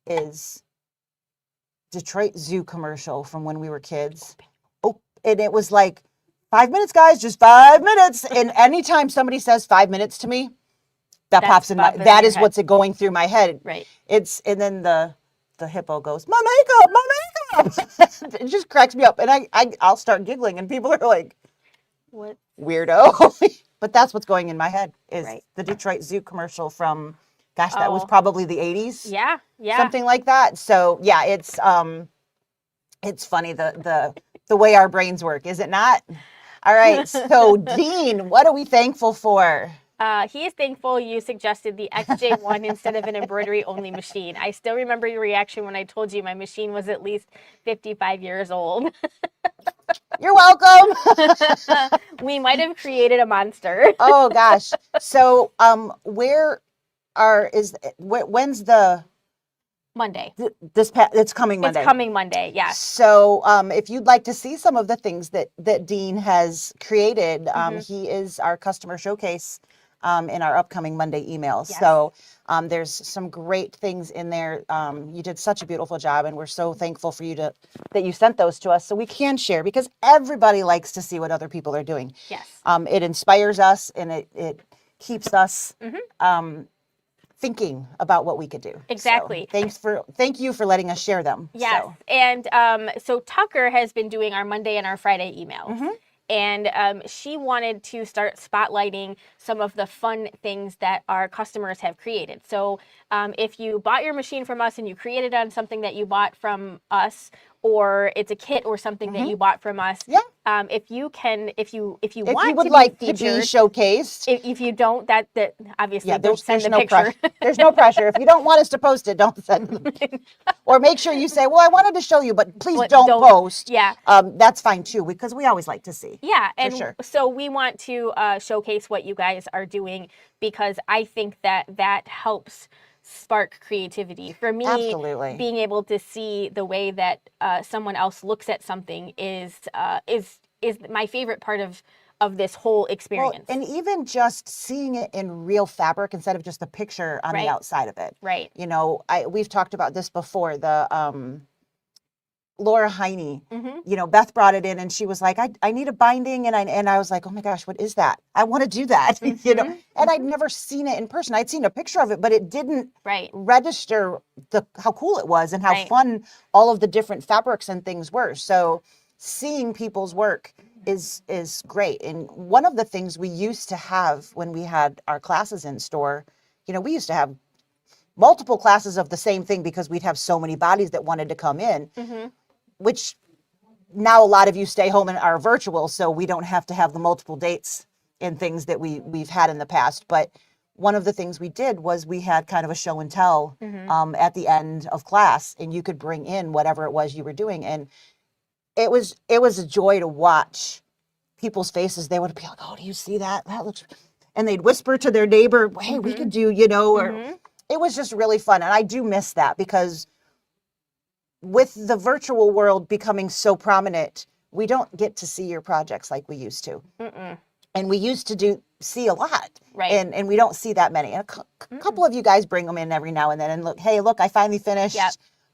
is Detroit Zoo commercial from when we were kids. and it was like 5 minutes, guys, just 5 minutes. And anytime somebody says 5 minutes to me, that pops in my, that is what's going through my head.
Right.
And then the hippo goes, my makeup. It just cracks me up. And I'll start giggling and people are like,
What?
Weirdo. But that's what's going in my head is
Right.
the Detroit Zoo commercial from, gosh, that was probably the 80s.
Yeah. Yeah.
Something like that. So yeah, it's funny the way our brains work, is it not? All right. So Dean, what are we thankful for?
He is thankful you suggested the XJ1 instead of an embroidery-only machine. I still remember your reaction when I told you my machine was at least 55 years old.
You're welcome.
We might have created a monster.
Oh gosh. So when's the
Monday.
It's coming Monday.
It's coming Monday, yes.
So if you'd like to see some of the things that Dean has created, he is our customer showcase in our upcoming Monday emails.
Yes.
So there's some great things in there. You did such a beautiful job, and we're so thankful for you that you sent those to us so we can share, because everybody likes to see what other people are doing.
Yes.
It inspires us, and it keeps us thinking about what we could do.
Exactly.
So thank you for letting us share them.
Yes.
So.
And so Tucker has been doing our Monday and our Friday emails. And she wanted to start spotlighting some of the fun things that our customers have created. So if you bought your machine from us and you created on something that you bought from us, or it's a kit or something that you bought from us, if you would
like
to be
showcased,
if you don't, that obviously don't send the
no
picture.
There's no pressure. If you don't want us to post it, don't send them. Or make sure you say, well, I wanted to show you, but please don't post.
Yeah.
That's fine too, because we always like to see.
Yeah. And
sure.
So we want to showcase what you guys are doing, because I think that helps spark creativity. For me,
absolutely,
being able to see the way that someone else looks at something is my favorite part of this whole experience.
Well, and even just seeing it in real fabric instead of just a picture on the outside of it.
Right.
You know, we've talked about this before. The Laura Heine, you know, Beth brought it in and she was like, I need a binding. And I was like, oh my gosh, what is that? I want to do that, you know, and I'd never seen it in person. I'd seen a picture of it, but it didn't register how cool it was and how fun all of the different fabrics and things were. So seeing people's work is great. And one of the things we used to have when we had our classes in store, you know, we used to have multiple classes of the same thing because we'd have so many bodies that wanted to come in, which now a lot of you stay home and are virtual, so we don't have to have the multiple dates and things that we've had in the past. But one of the things we did was we had kind of a show and tell at the end of class, and you could bring in whatever it was you were doing. And it was a joy to watch people's faces. They would be like, oh, do you see that? That looks, and they'd whisper to their neighbor, hey, we could do, you know, or it was just really fun. And I do miss that, because with the virtual world becoming so prominent, we don't get to see your projects like we used to. And we used to see a lot. Right. And we don't see that many. And a couple of you guys bring them in every now and then and look, hey, look, I finally finished.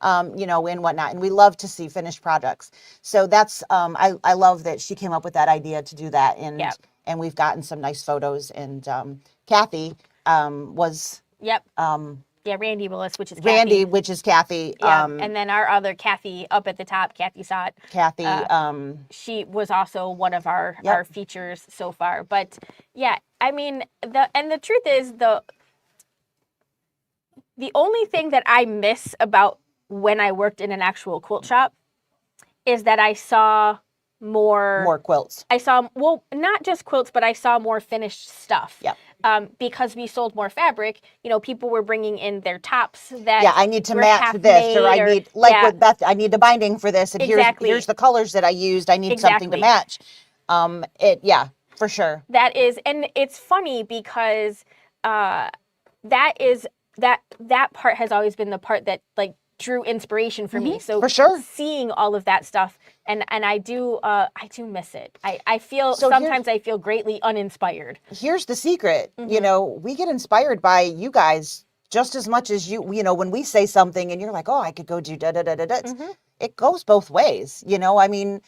You know, and whatnot. And we love to see finished projects. So that's, I love that she came up with that idea to do that. And we've gotten some nice photos. And Kathy was.
Randy Willis, which is Kathy.
Randy, which is Kathy.
And then our other Kathy up at the top, Kathy Sott.
Kathy.
She was also one of our features so far. But yeah, I mean, the truth is the only thing that I miss about when I worked in an actual quilt shop is that I saw more
quilts.
I saw, well, not just quilts, but I saw more finished stuff. Because we sold more fabric, you know, people were bringing in their tops that
I need to match this, or I need, like with Beth, I need the binding for this, and here's the colors that I used. I need something to match. For sure.
That is, and it's funny because that part has always been the part that like drew inspiration for me. So
for sure,
seeing all of that stuff, and I do miss it. I feel sometimes I feel greatly uninspired. Here's
the secret. You know, we get inspired by you guys just as much as you know, when we say something and you're like, oh, I could go do da da da da da. It goes both ways. You know, I mean,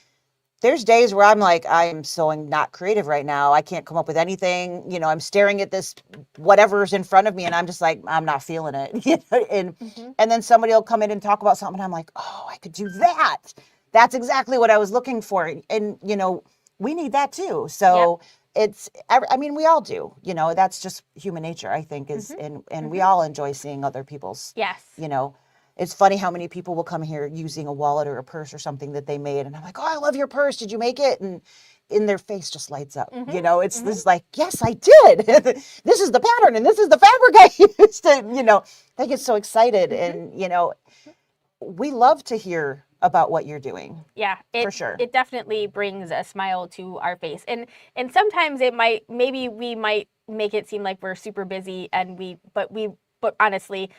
there's days where I'm like, I'm so not creative right now. I can't come up with anything. You know, I'm staring at this whatever's in front of me, and I'm just like, I'm not feeling it. You know, and then somebody will come in and talk about something, and I'm like, oh, I could do that. That's exactly what I was looking for. And you know, we need that too. So I mean, we all do. You know, that's just human nature, I think, is and we all enjoy seeing other people's.
Yes.
You know. It's funny how many people will come here using a wallet or a purse or something that they made. And I'm like, oh, I love your purse. Did you make it? And in their face just lights up. You know, it's this like, yes, I did. This is the pattern and this is the fabric I used to, you know, they get so excited. And, you know, we love to hear about what you're doing.
Yeah,
for sure.
It definitely brings a smile to our face. And sometimes maybe we might make it seem like we're super busy but honestly,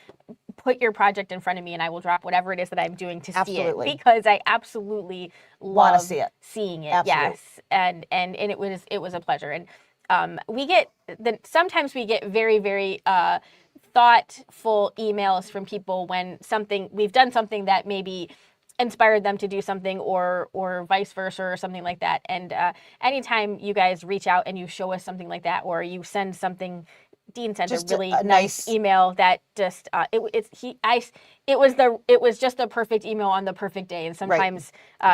put your project in front of me and I will drop whatever it is that I'm doing to see it, because I absolutely love seeing it.
Absolutely.
Yes. And it was a pleasure. And sometimes we get very, very thoughtful emails from people when we've done something that maybe inspired them to do something or vice versa or something like that. And anytime you guys reach out and you show us something like that, or you send something, Dean sent just a really nice email that just it was just a perfect email on the perfect day. And sometimes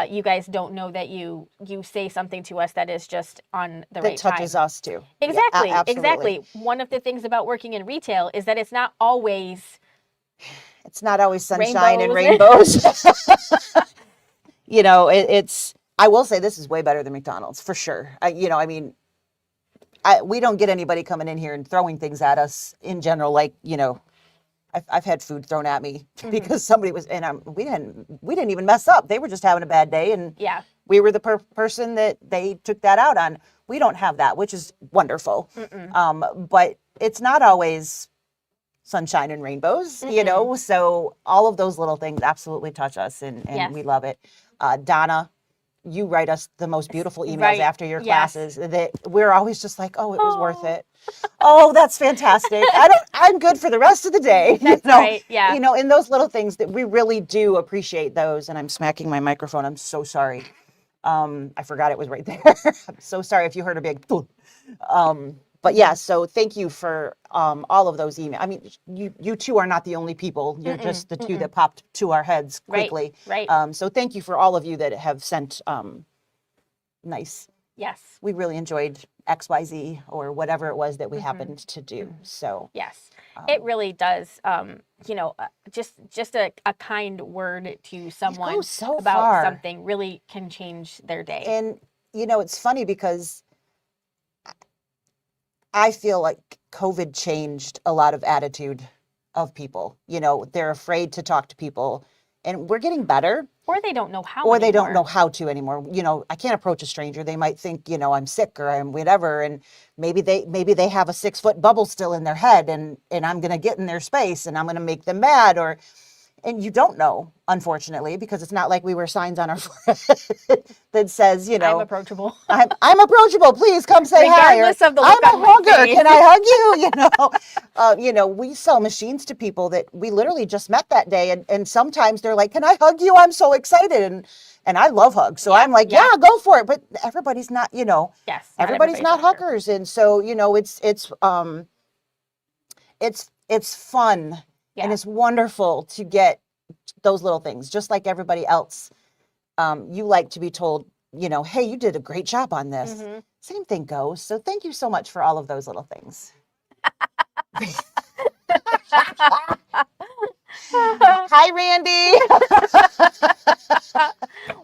you guys don't know that you say something to us that is just on the right time. That
touches us too.
Exactly,
yeah,
exactly. One of the things about working in retail is that it's not always
sunshine and rainbows. You know, I will say this is way better than McDonald's for sure. We don't get anybody coming in here and throwing things at us in general. Like, you know, I've had food thrown at me because somebody was, and we didn't even mess up. They were just having a bad day, and we were the person that they took that out on. We don't have that, which is wonderful. But it's not always sunshine and rainbows, you know. So all of those little things absolutely touch us, and we love it. Donna, you write us the most beautiful emails after your classes that we're always just like, oh, it was worth it. Oh, that's fantastic. I'm good for the rest of the day.
That's right. Yeah.
You know, in those little things that we really do appreciate those. And I'm smacking my microphone. I'm so sorry. I forgot it was right there. I'm so sorry if you heard a big, but yeah, so thank you for all of those emails. I mean, you two are not the only people. You're just the two that popped to our heads quickly.
Right.
So thank you for all of you that have sent nice.
Yes.
We really enjoyed XYZ or whatever it was that we happened to do. So
yes, it really does. You know, just a kind word to someone about something really can change their day.
And you know, it's funny because I feel like COVID changed a lot of attitude of people. You know, they're afraid to talk to people, and we're getting better.
Or they don't know how.
Or they don't know how to anymore. You know, I can't approach a stranger. They might think, you know, I'm sick or I'm whatever, and maybe they have a 6-foot bubble still in their head, and I'm going to get in their space and I'm going to make them mad, and you don't know, unfortunately, because it's not like we wear signs on our forehead that says, you know,
I'm approachable.
I'm approachable. Please come say hi.
Regardless of the look
I'm
on
a
my
hugger.
face.
Can I hug you? You know, you know, we sell machines to people that we literally just met that day, and sometimes they're like, "Can I hug you? I'm so excited." And I love hugs, so I'm like, "Yeah, go for it." But everybody's not, you know, everybody's not huggers, and so you know, it's fun. Yeah. And it's wonderful to get those little things, just like everybody else. You like to be told, you know, hey, you did a great job on this. Same thing goes. So thank you so much for all of those little things. Hi, Randy.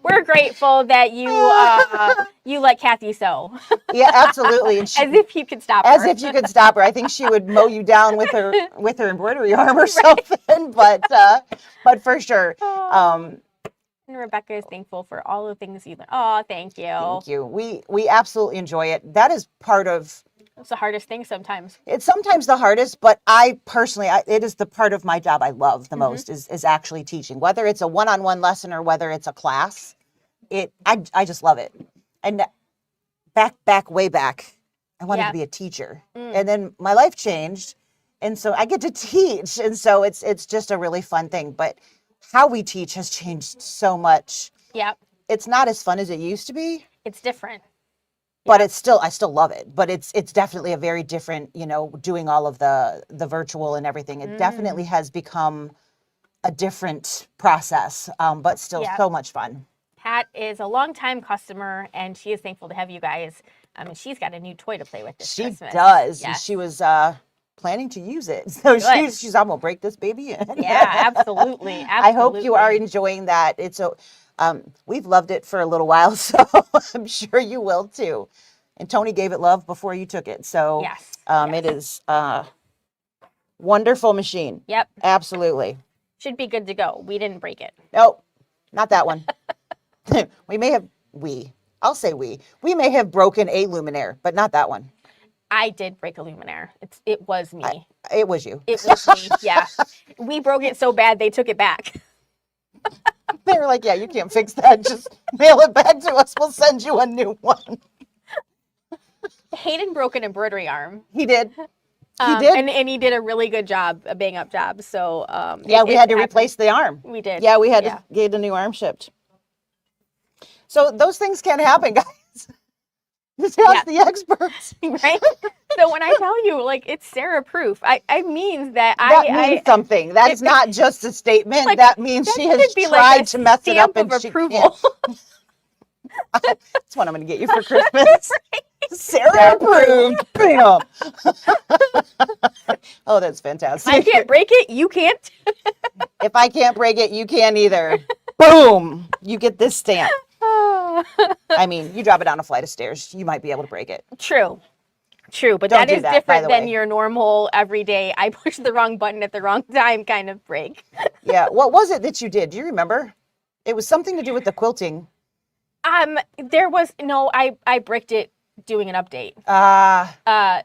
We're grateful that you let Kathy sew.
Yeah, absolutely. And
as if you could stop her.
As if you could stop her. I think she would mow you down with her embroidery arm or something. But for sure.
And Rebecca is thankful for all the things you learned. Oh, thank you.
Thank you. We absolutely enjoy it. That is part of.
It's the hardest thing sometimes.
It's sometimes the hardest, but I personally, it is the part of my job I love the most is actually teaching. Whether it's a one-on-one lesson or whether it's a class, I just love it. And way back, I wanted to be a teacher, and then my life changed, and so I get to teach, and so it's just a really fun thing. But how we teach has changed so much.
Yep.
it's not as fun as it used to be,
It's different.
but I still love it. But it's definitely a very different, doing all of the virtual and everything. It definitely has become a different process, but still so much fun.
Pat is a longtime customer, and she is thankful to have you guys. And she's got a new toy to play with this Christmas.
She does.
Yes.
She was planning to use it. So she's I'm gonna break this baby in.
Yeah, absolutely.
I hope you are enjoying that. We've loved it for a little while, so I'm sure you will too. And Tony gave it love before you took it. So
yes.
It is a wonderful machine.
Yep.
Absolutely.
Should be good to go. We didn't break it.
Nope, not that one. We may have broken a luminaire, but not that one.
I did break a luminaire. It was me.
It was you.
It was me. Yeah. We broke it so bad they took it back.
They were like, yeah, you can't fix that. Just mail it back to us. We'll send you a new one.
Hayden broke an embroidery arm.
He did. He did.
And he did a really good job, a bang up job. So
we had to replace the arm.
We did.
Yeah, we had to get a new arm shipped. So those things can happen, guys. Just ask the experts.
Right? So when I tell you, like, it's Sarah proof, I mean that
means something. That is not just a statement.
Like,
that means she has tried to mess it up and she can't. That's what I'm going to get you for Christmas. Sarah approved. Bam. Oh, that's fantastic.
I can't break it. You can't.
If I can't break it, you can't either. Boom. You get this stamp. I mean, you drop it down a flight of stairs, you might be able to break it.
True. But that is different than your normal everyday, I pushed the wrong button at the wrong time kind of break.
Yeah. What was it that you did? Do you remember? It was something to do with the quilting.
I bricked it doing an update.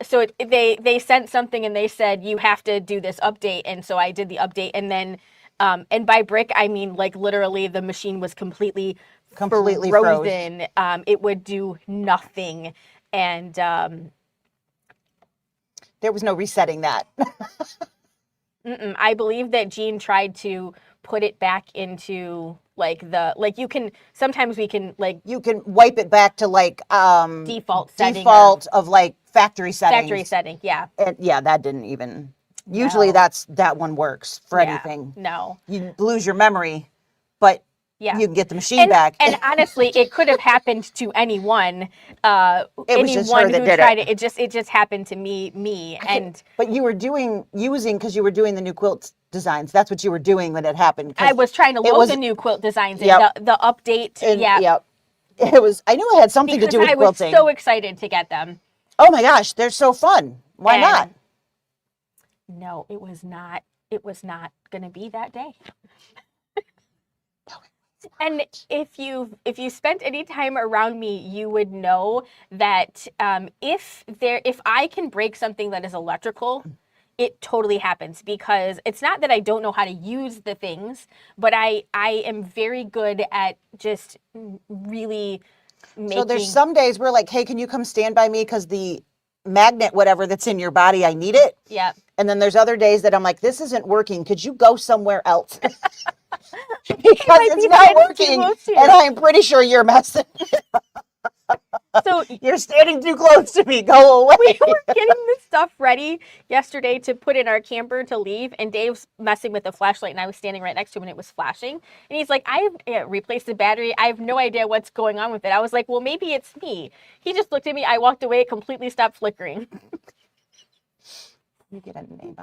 So they sent something and they said, you have to do this update. And so I did the update. And then, and by brick, I mean, like, literally the machine was completely frozen. It would do nothing. And
there was no resetting that.
I believe that Jean tried to put it back into you can
wipe it back to
default setting
of like factory settings.
Factory setting, yeah.
And that didn't even. Usually that one works for anything.
No.
You lose your memory, but you can get the machine back.
And honestly, it could have happened to anyone.
It was just her that did
it. It just happened to me.
But you were because you were doing the new quilt designs. That's what you were doing when it happened.
I was trying to load the new quilt designs and the update.
Yep. It was. I knew it had something to do with quilting.
I was so excited to get them.
Oh my gosh, they're so fun. Why not?
No, it was not. It was not going to be that day. And if you spent any time around me, you would know that if I can break something that is electrical, it totally happens, because it's not that I don't know how to use the things, but I am very good at just really making.
So there's some days we're like, hey, can you come stand by me because the magnet, whatever that's in your body, I need it.
Yeah.
And then there's other days that I'm like, this isn't working. Could you go somewhere else? Because it's not working, and I'm pretty sure you're messing. So you're standing too close to me. Go away.
We were getting this stuff ready yesterday to put in our camper to leave, and Dave's messing with the flashlight, and I was standing right next to him, and it was flashing. And he's like, "I've replaced the battery. I have no idea what's going on with it." I was like, "Well, maybe it's me." He just looked at me. I walked away. It completely stopped flickering.
You get a name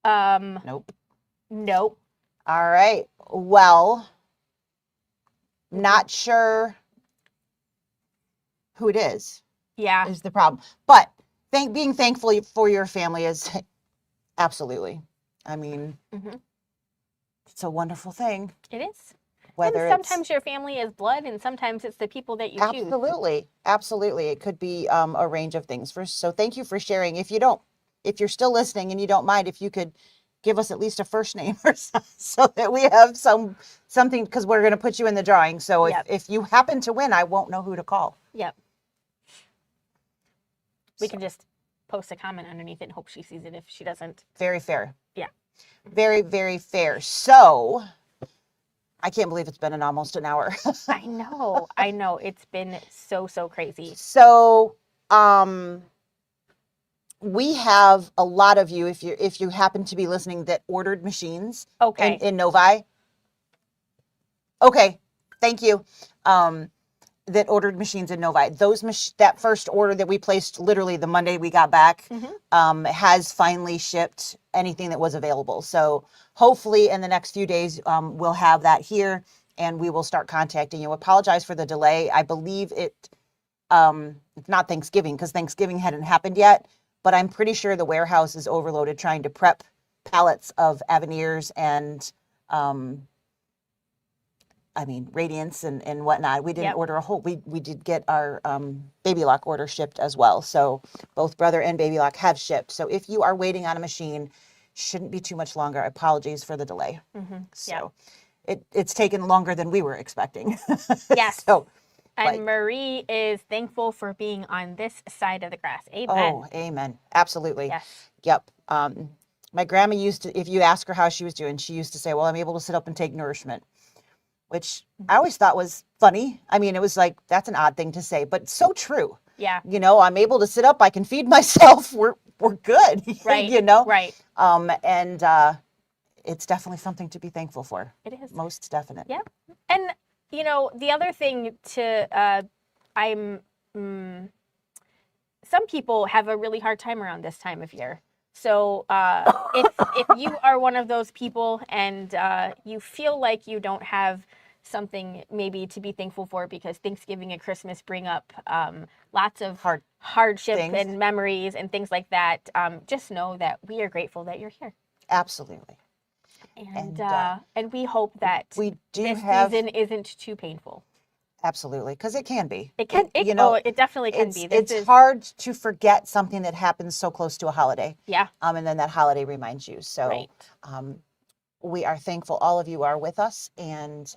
on?
Nope.
All right. Well, not sure who it is.
Yeah.
Is the problem. But being thankful for your family is absolutely. I mean, it's a wonderful thing.
It is.
Whether
and sometimes your family is blood, and sometimes it's the people that you choose.
Absolutely. It could be a range of things. So thank you for sharing. If you're still listening and you don't mind, if you could give us at least a first name or something, so that we have something, because we're going to put you in the drawing. So if you happen to win, I won't know who to call.
Yep. We can just post a comment underneath it and hope she sees it if she doesn't.
Very fair.
Yeah.
Very, very fair. So I can't believe it's been almost an hour.
I know. It's been so crazy.
So, we have a lot of you, if you happen to be listening, that ordered machines
Okay.
in Novi. Okay, thank you. That ordered machines in Novi. That first order that we placed literally the Monday we got back has finally shipped anything that was available. So hopefully in the next few days we'll have that here and we will start contacting you. Apologize for the delay. I believe it's not Thanksgiving because Thanksgiving hadn't happened yet, but I'm pretty sure the warehouse is overloaded trying to prep pallets of Avenires and Radiance and whatnot. We didn't order a whole, we did get our Baby Lock order shipped as well. So both Brother and Baby Lock have shipped. So if you are waiting on a machine, shouldn't be too much longer. Apologies for the delay. So it's taken longer than we were expecting.
Yes.
So,
and Marie is thankful for being on this side of the grass. Amen.
Oh, amen. Absolutely.
Yes.
Yep. My grandma used to, if you ask her how she was doing, she used to say, well, I'm able to sit up and take nourishment, which I always thought was funny. I mean, it was like, that's an odd thing to say, but so true.
Yeah.
You know, I'm able to sit up, I can feed myself. We're good.
Right.
You know?
Right.
And it's definitely something to be thankful for.
It is.
Most definite.
Yep. And, you know, the other thing some people have a really hard time around this time of year. So if you are one of those people and you feel like you don't have something maybe to be thankful for because Thanksgiving and Christmas bring up lots of hardship and memories and things like that, just know that we are grateful that you're here.
Absolutely.
And we hope that
we do
this
have
season isn't too painful.
Absolutely, because it can be.
It can. It definitely can be.
It's hard to forget something that happens so close to a holiday.
Yeah.
And then that holiday reminds you. So,
right.
We are thankful all of you are with us and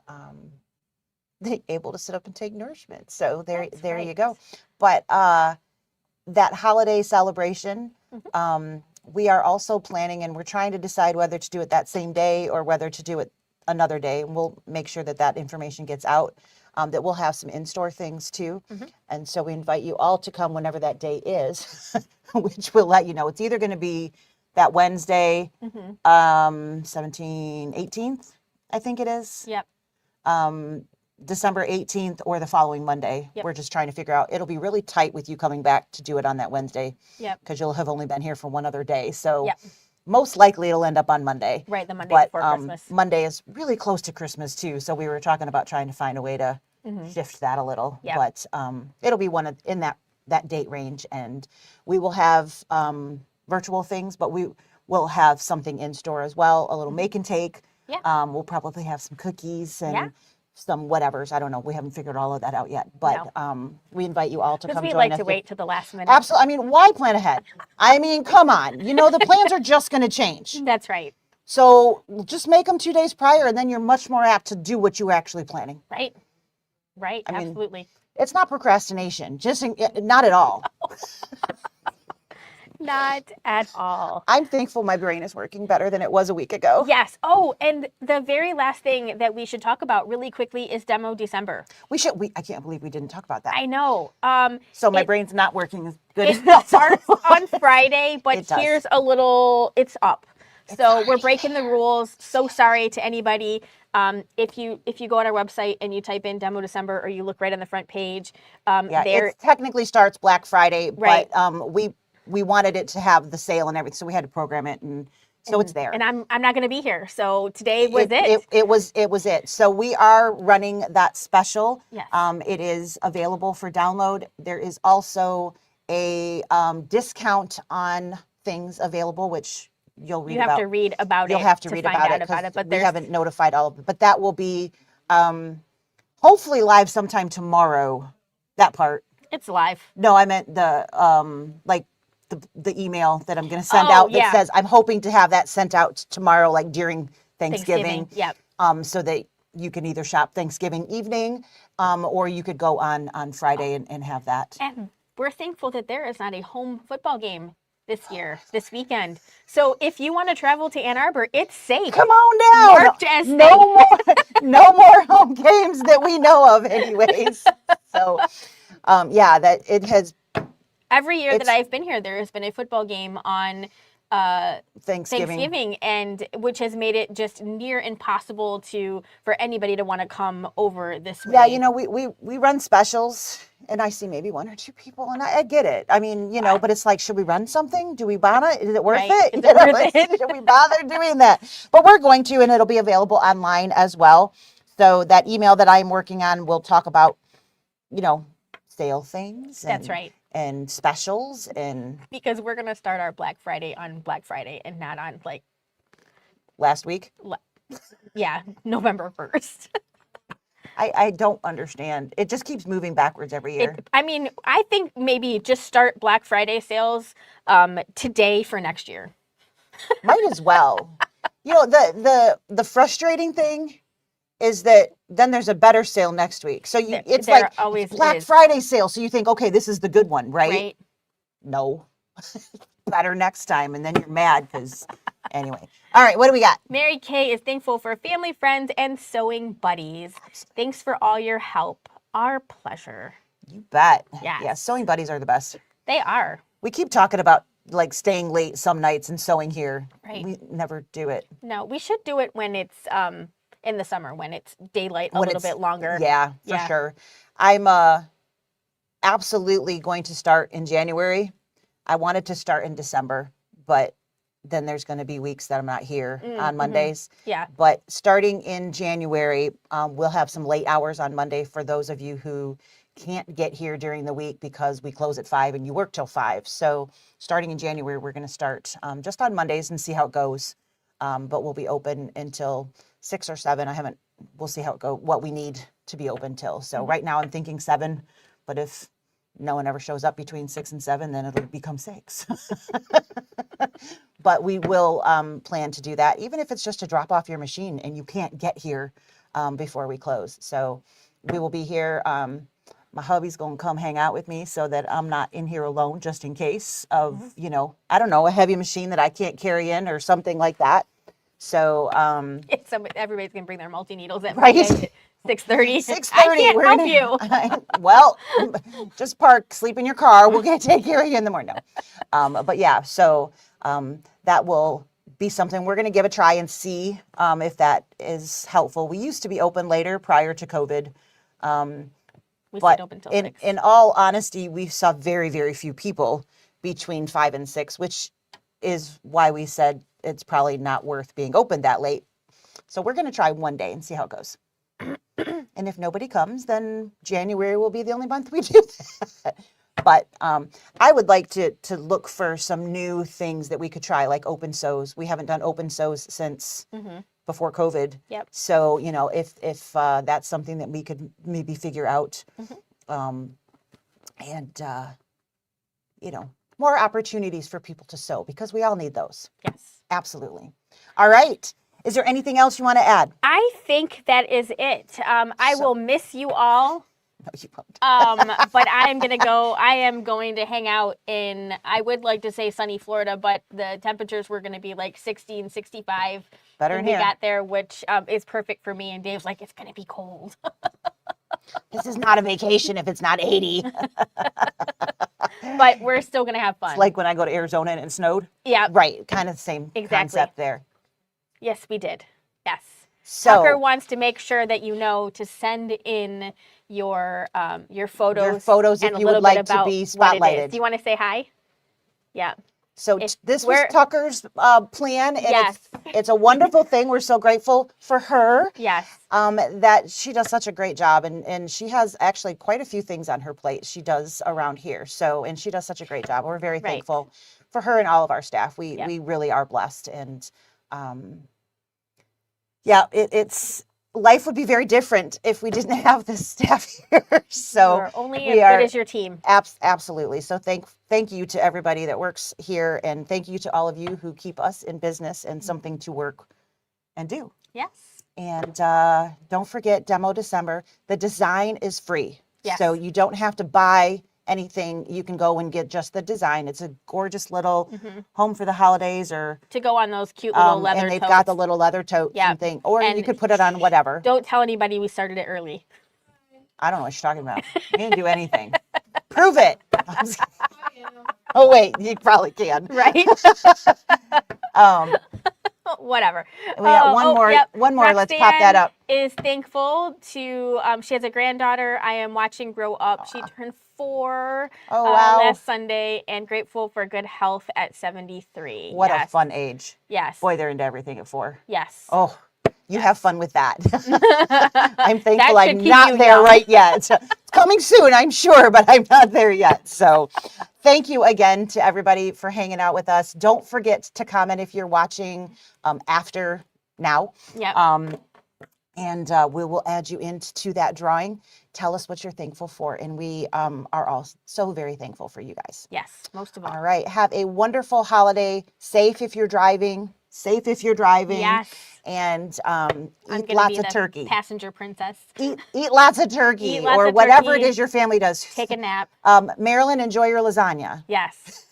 able to sit up and take nourishment. So there
right.
you go. But that holiday celebration, we are also planning, and we're trying to decide whether to do it that same day or whether to do it another day. And we'll make sure that information gets out. That we'll have some in-store things too. And so we invite you all to come whenever that day is, which we'll let you know. It's either going to be that Wednesday, 18th, I think it is.
Yep.
December 18th or the following Monday.
Yep.
We're just trying to figure out. It'll be really tight with you coming back to do it on that Wednesday.
Yep.
Because you'll have only been here for one other day. So
yep.
most likely it'll end up on Monday.
Right, the Monday before Christmas.
Monday is really close to Christmas too. So we were talking about trying to find a way to shift that a little.
Yep.
But it'll be in that date range. And we will have virtual things, but we will have something in store as well, a little make and take.
Yeah.
We'll probably have some cookies and some whatevers. I don't know. We haven't figured all of that out yet. But we invite you all to come join us.
Because we like to wait to the last minute.
Absolutely. I mean, why plan ahead? I mean, come on. You know, the plans are just going to change.
That's right.
So just make them 2 days prior, and then you're much more apt to do what you were actually planning.
Right. Right. Absolutely.
Mean, it's not procrastination. Not at all.
Not at all.
I'm thankful my brain is working better than it was a week ago.
Yes. Oh, and the very last thing that we should talk about really quickly is Demo December.
I can't believe we didn't talk about that.
I know.
So my brain's not working as good.
It starts on Friday, but here's a little, it's up. So we're breaking the rules. So sorry to anybody. If you go on our website and you type in Demo December or you look right on the front page,
it technically starts Black Friday,
right.
But we wanted it to have the sale and everything, so we had to program it, and so it's there.
And I'm not going to be here, so today was it.
It was it. So we are running that special.
Yes.
It is available for download. There is also a discount on things available, which you'll read about.
You have to read about it.
You'll have to read about it, but we haven't notified all of it. But that will be hopefully live sometime tomorrow. That part.
It's live.
No, I meant the the email that I'm going to send out that says I'm hoping to have that sent out tomorrow, like during Thanksgiving.
Yep.
So that you can either shop Thanksgiving evening, or you could go on Friday and have that.
And we're thankful that there is not a home football game this weekend. So if you want to travel to Ann Arbor, it's safe.
Come on down.
Marked as
no more times that we know of anyways. So, yeah, that it has.
Every year that I've been here, there has been a football game on Thanksgiving, and which has made it just near impossible for anybody to want to come over this way.
Yeah, you know, we run specials, and I see maybe 1 or 2 people, and I get it. I mean, you know, but it's like, should we run something? Do we bother? Is it worth it?
Is it worth it?
Should we bother doing that? But we're going to, and it'll be available online as well. So that email that I'm working on will talk about, you know, sale things.
That's right.
And specials, and
because we're gonna start our Black Friday on Black Friday and not on like
last week.
Yeah, November 1st.
I don't understand. It just keeps moving backwards every year.
I mean, I think maybe just start Black Friday sales today for next year.
Might as well. You know, the frustrating thing is that then there's a better sale next week. So it's like always Black Friday sale. So you think, okay, this is the good one, right? No. Better next time. And then you're mad because anyway. All right, what do we got?
Mary Kay is thankful for family, friends, and sewing buddies. Absolutely. Thanks for all your help. Our pleasure.
You bet.
Yes.
Yeah, sewing buddies are the best.
They are.
We keep talking about like staying late some nights and sewing here.
Right.
We never do it.
No, we should do it when it's in the summer, when it's daylight a little bit longer.
Yeah, for sure. I'm absolutely going to start in January. I wanted to start in December, but then there's going to be weeks that I'm not here on Mondays.
Yeah.
But starting in January, we'll have some late hours on Monday for those of you who can't get here during the week because we close at 5 and you work till 5. So starting in January, we're going to start just on Mondays and see how it goes. But we'll be open until 6 or 7. We'll see how it goes, what we need to be open till. So right now I'm thinking 7, but if no one ever shows up between 6 and 7, then it'll become 6. But we will plan to do that, even if it's just to drop off your machine and you can't get here before we close. So we will be here. My hubby's going to come hang out with me so that I'm not in here alone, just in case of, you know, I don't know, a heavy machine that I can't carry in or something like that. So
everybody's going to bring their multi-needles at
right?
6:30.
6:30.
I can't help you.
Well, just park, sleep in your car. We're going to take care of you in the morning. No. But yeah, so that will be something we're going to give a try and see if that is helpful. We used to be open later prior to COVID.
We stayed open till 6.
In all honesty, we saw very, very few people between 5 and 6, which is why we said it's probably not worth being open that late. So we're going to try one day and see how it goes. And if nobody comes, then January will be the only month we do that. But I would like to look for some new things that we could try, like open sews. We haven't done open sews since before COVID.
Yep.
So, you know, if that's something that we could maybe figure out, and, you know, more opportunities for people to sew, because we all need those.
Yes.
Absolutely. All right. Is there anything else you want to add?
I think that is it. I will miss you all.
No, you won't.
But I am going to hang out in, I would like to say sunny Florida, but the temperatures were going to be like 60 and 65
Better
when
in
we
here.
got there, which is perfect for me. And Dave's like, it's going to be cold.
This is not a vacation if it's not 80.
But we're still going to have fun.
It's like when I go to Arizona and it snowed.
Yeah.
Right. Kind of the same concept there.
Yes, we did. Yes.
So
Tucker wants to make sure that you know to send in your photos.
Your photos if you would like to be spotlighted.
Do you want to say hi? Yeah.
So this was Tucker's plan, and
yes.
it's a wonderful thing. We're so grateful for her.
Yes.
That she does such a great job, and she has actually quite a few things on her plate she does around here. So, and she does such a great job. We're very thankful for her and all of our staff. We really are blessed, and it's life would be very different if we didn't have this staff here. So
you're only as good as your team.
Absolutely. So thank you to everybody that works here, and thank you to all of you who keep us in business and something to work and do.
Yes.
And don't forget Demo December. The design is free.
Yes.
So you don't have to buy anything, you can go and get just the design. It's a gorgeous little
Mm-hmm.
home for the holidays, or
To go on those cute little leather
and they've
totes.
got the little leather totes
Yep.
and thing, or
And
you could put it on whatever.
Don't tell anybody we started it early.
I don't know what you're talking about. You didn't do anything. Prove it. Oh wait, you probably can.
Right? Whatever.
We got one more.
Yep.
One more. Let's pop that
Roxanne
up.
Is thankful to. She has a granddaughter I am watching grow up. She turned 4
Oh, wow.
last Sunday, and grateful for good health at 73.
What
Yes.
a fun age.
Yes.
Boy, they're into everything at 4.
Yes.
Oh, you have fun with that. I'm thankful
That should
I'm
keep
not
you
there
young.
right yet. It's coming soon, I'm sure, but I'm not there yet. So thank you again to everybody for hanging out with us. Don't forget to comment if you're watching after now.
Yep.
And we will add you into that drawing. Tell us what you're thankful for. And we are all so very thankful for you guys.
Yes. Most of all.
All right. Have a wonderful holiday. Safe if you're driving. Safe if you're driving.
Yes.
And
I'm
eat
gonna
lots
be
of
the
turkey.
passenger princess.
Eat lots of turkey,
Eat lots
or
of
whatever it
turkey.
is your family does.
Take a nap.
Marilyn, enjoy your lasagna.
Yes.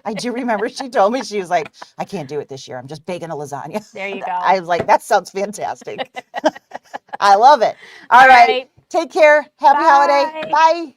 I do remember she told me, she was like, I can't do it this year. I'm just baking a lasagna.
There you go.
I was like, that sounds fantastic. I love it. All right. Take care. Happy holiday.
Bye.
Bye.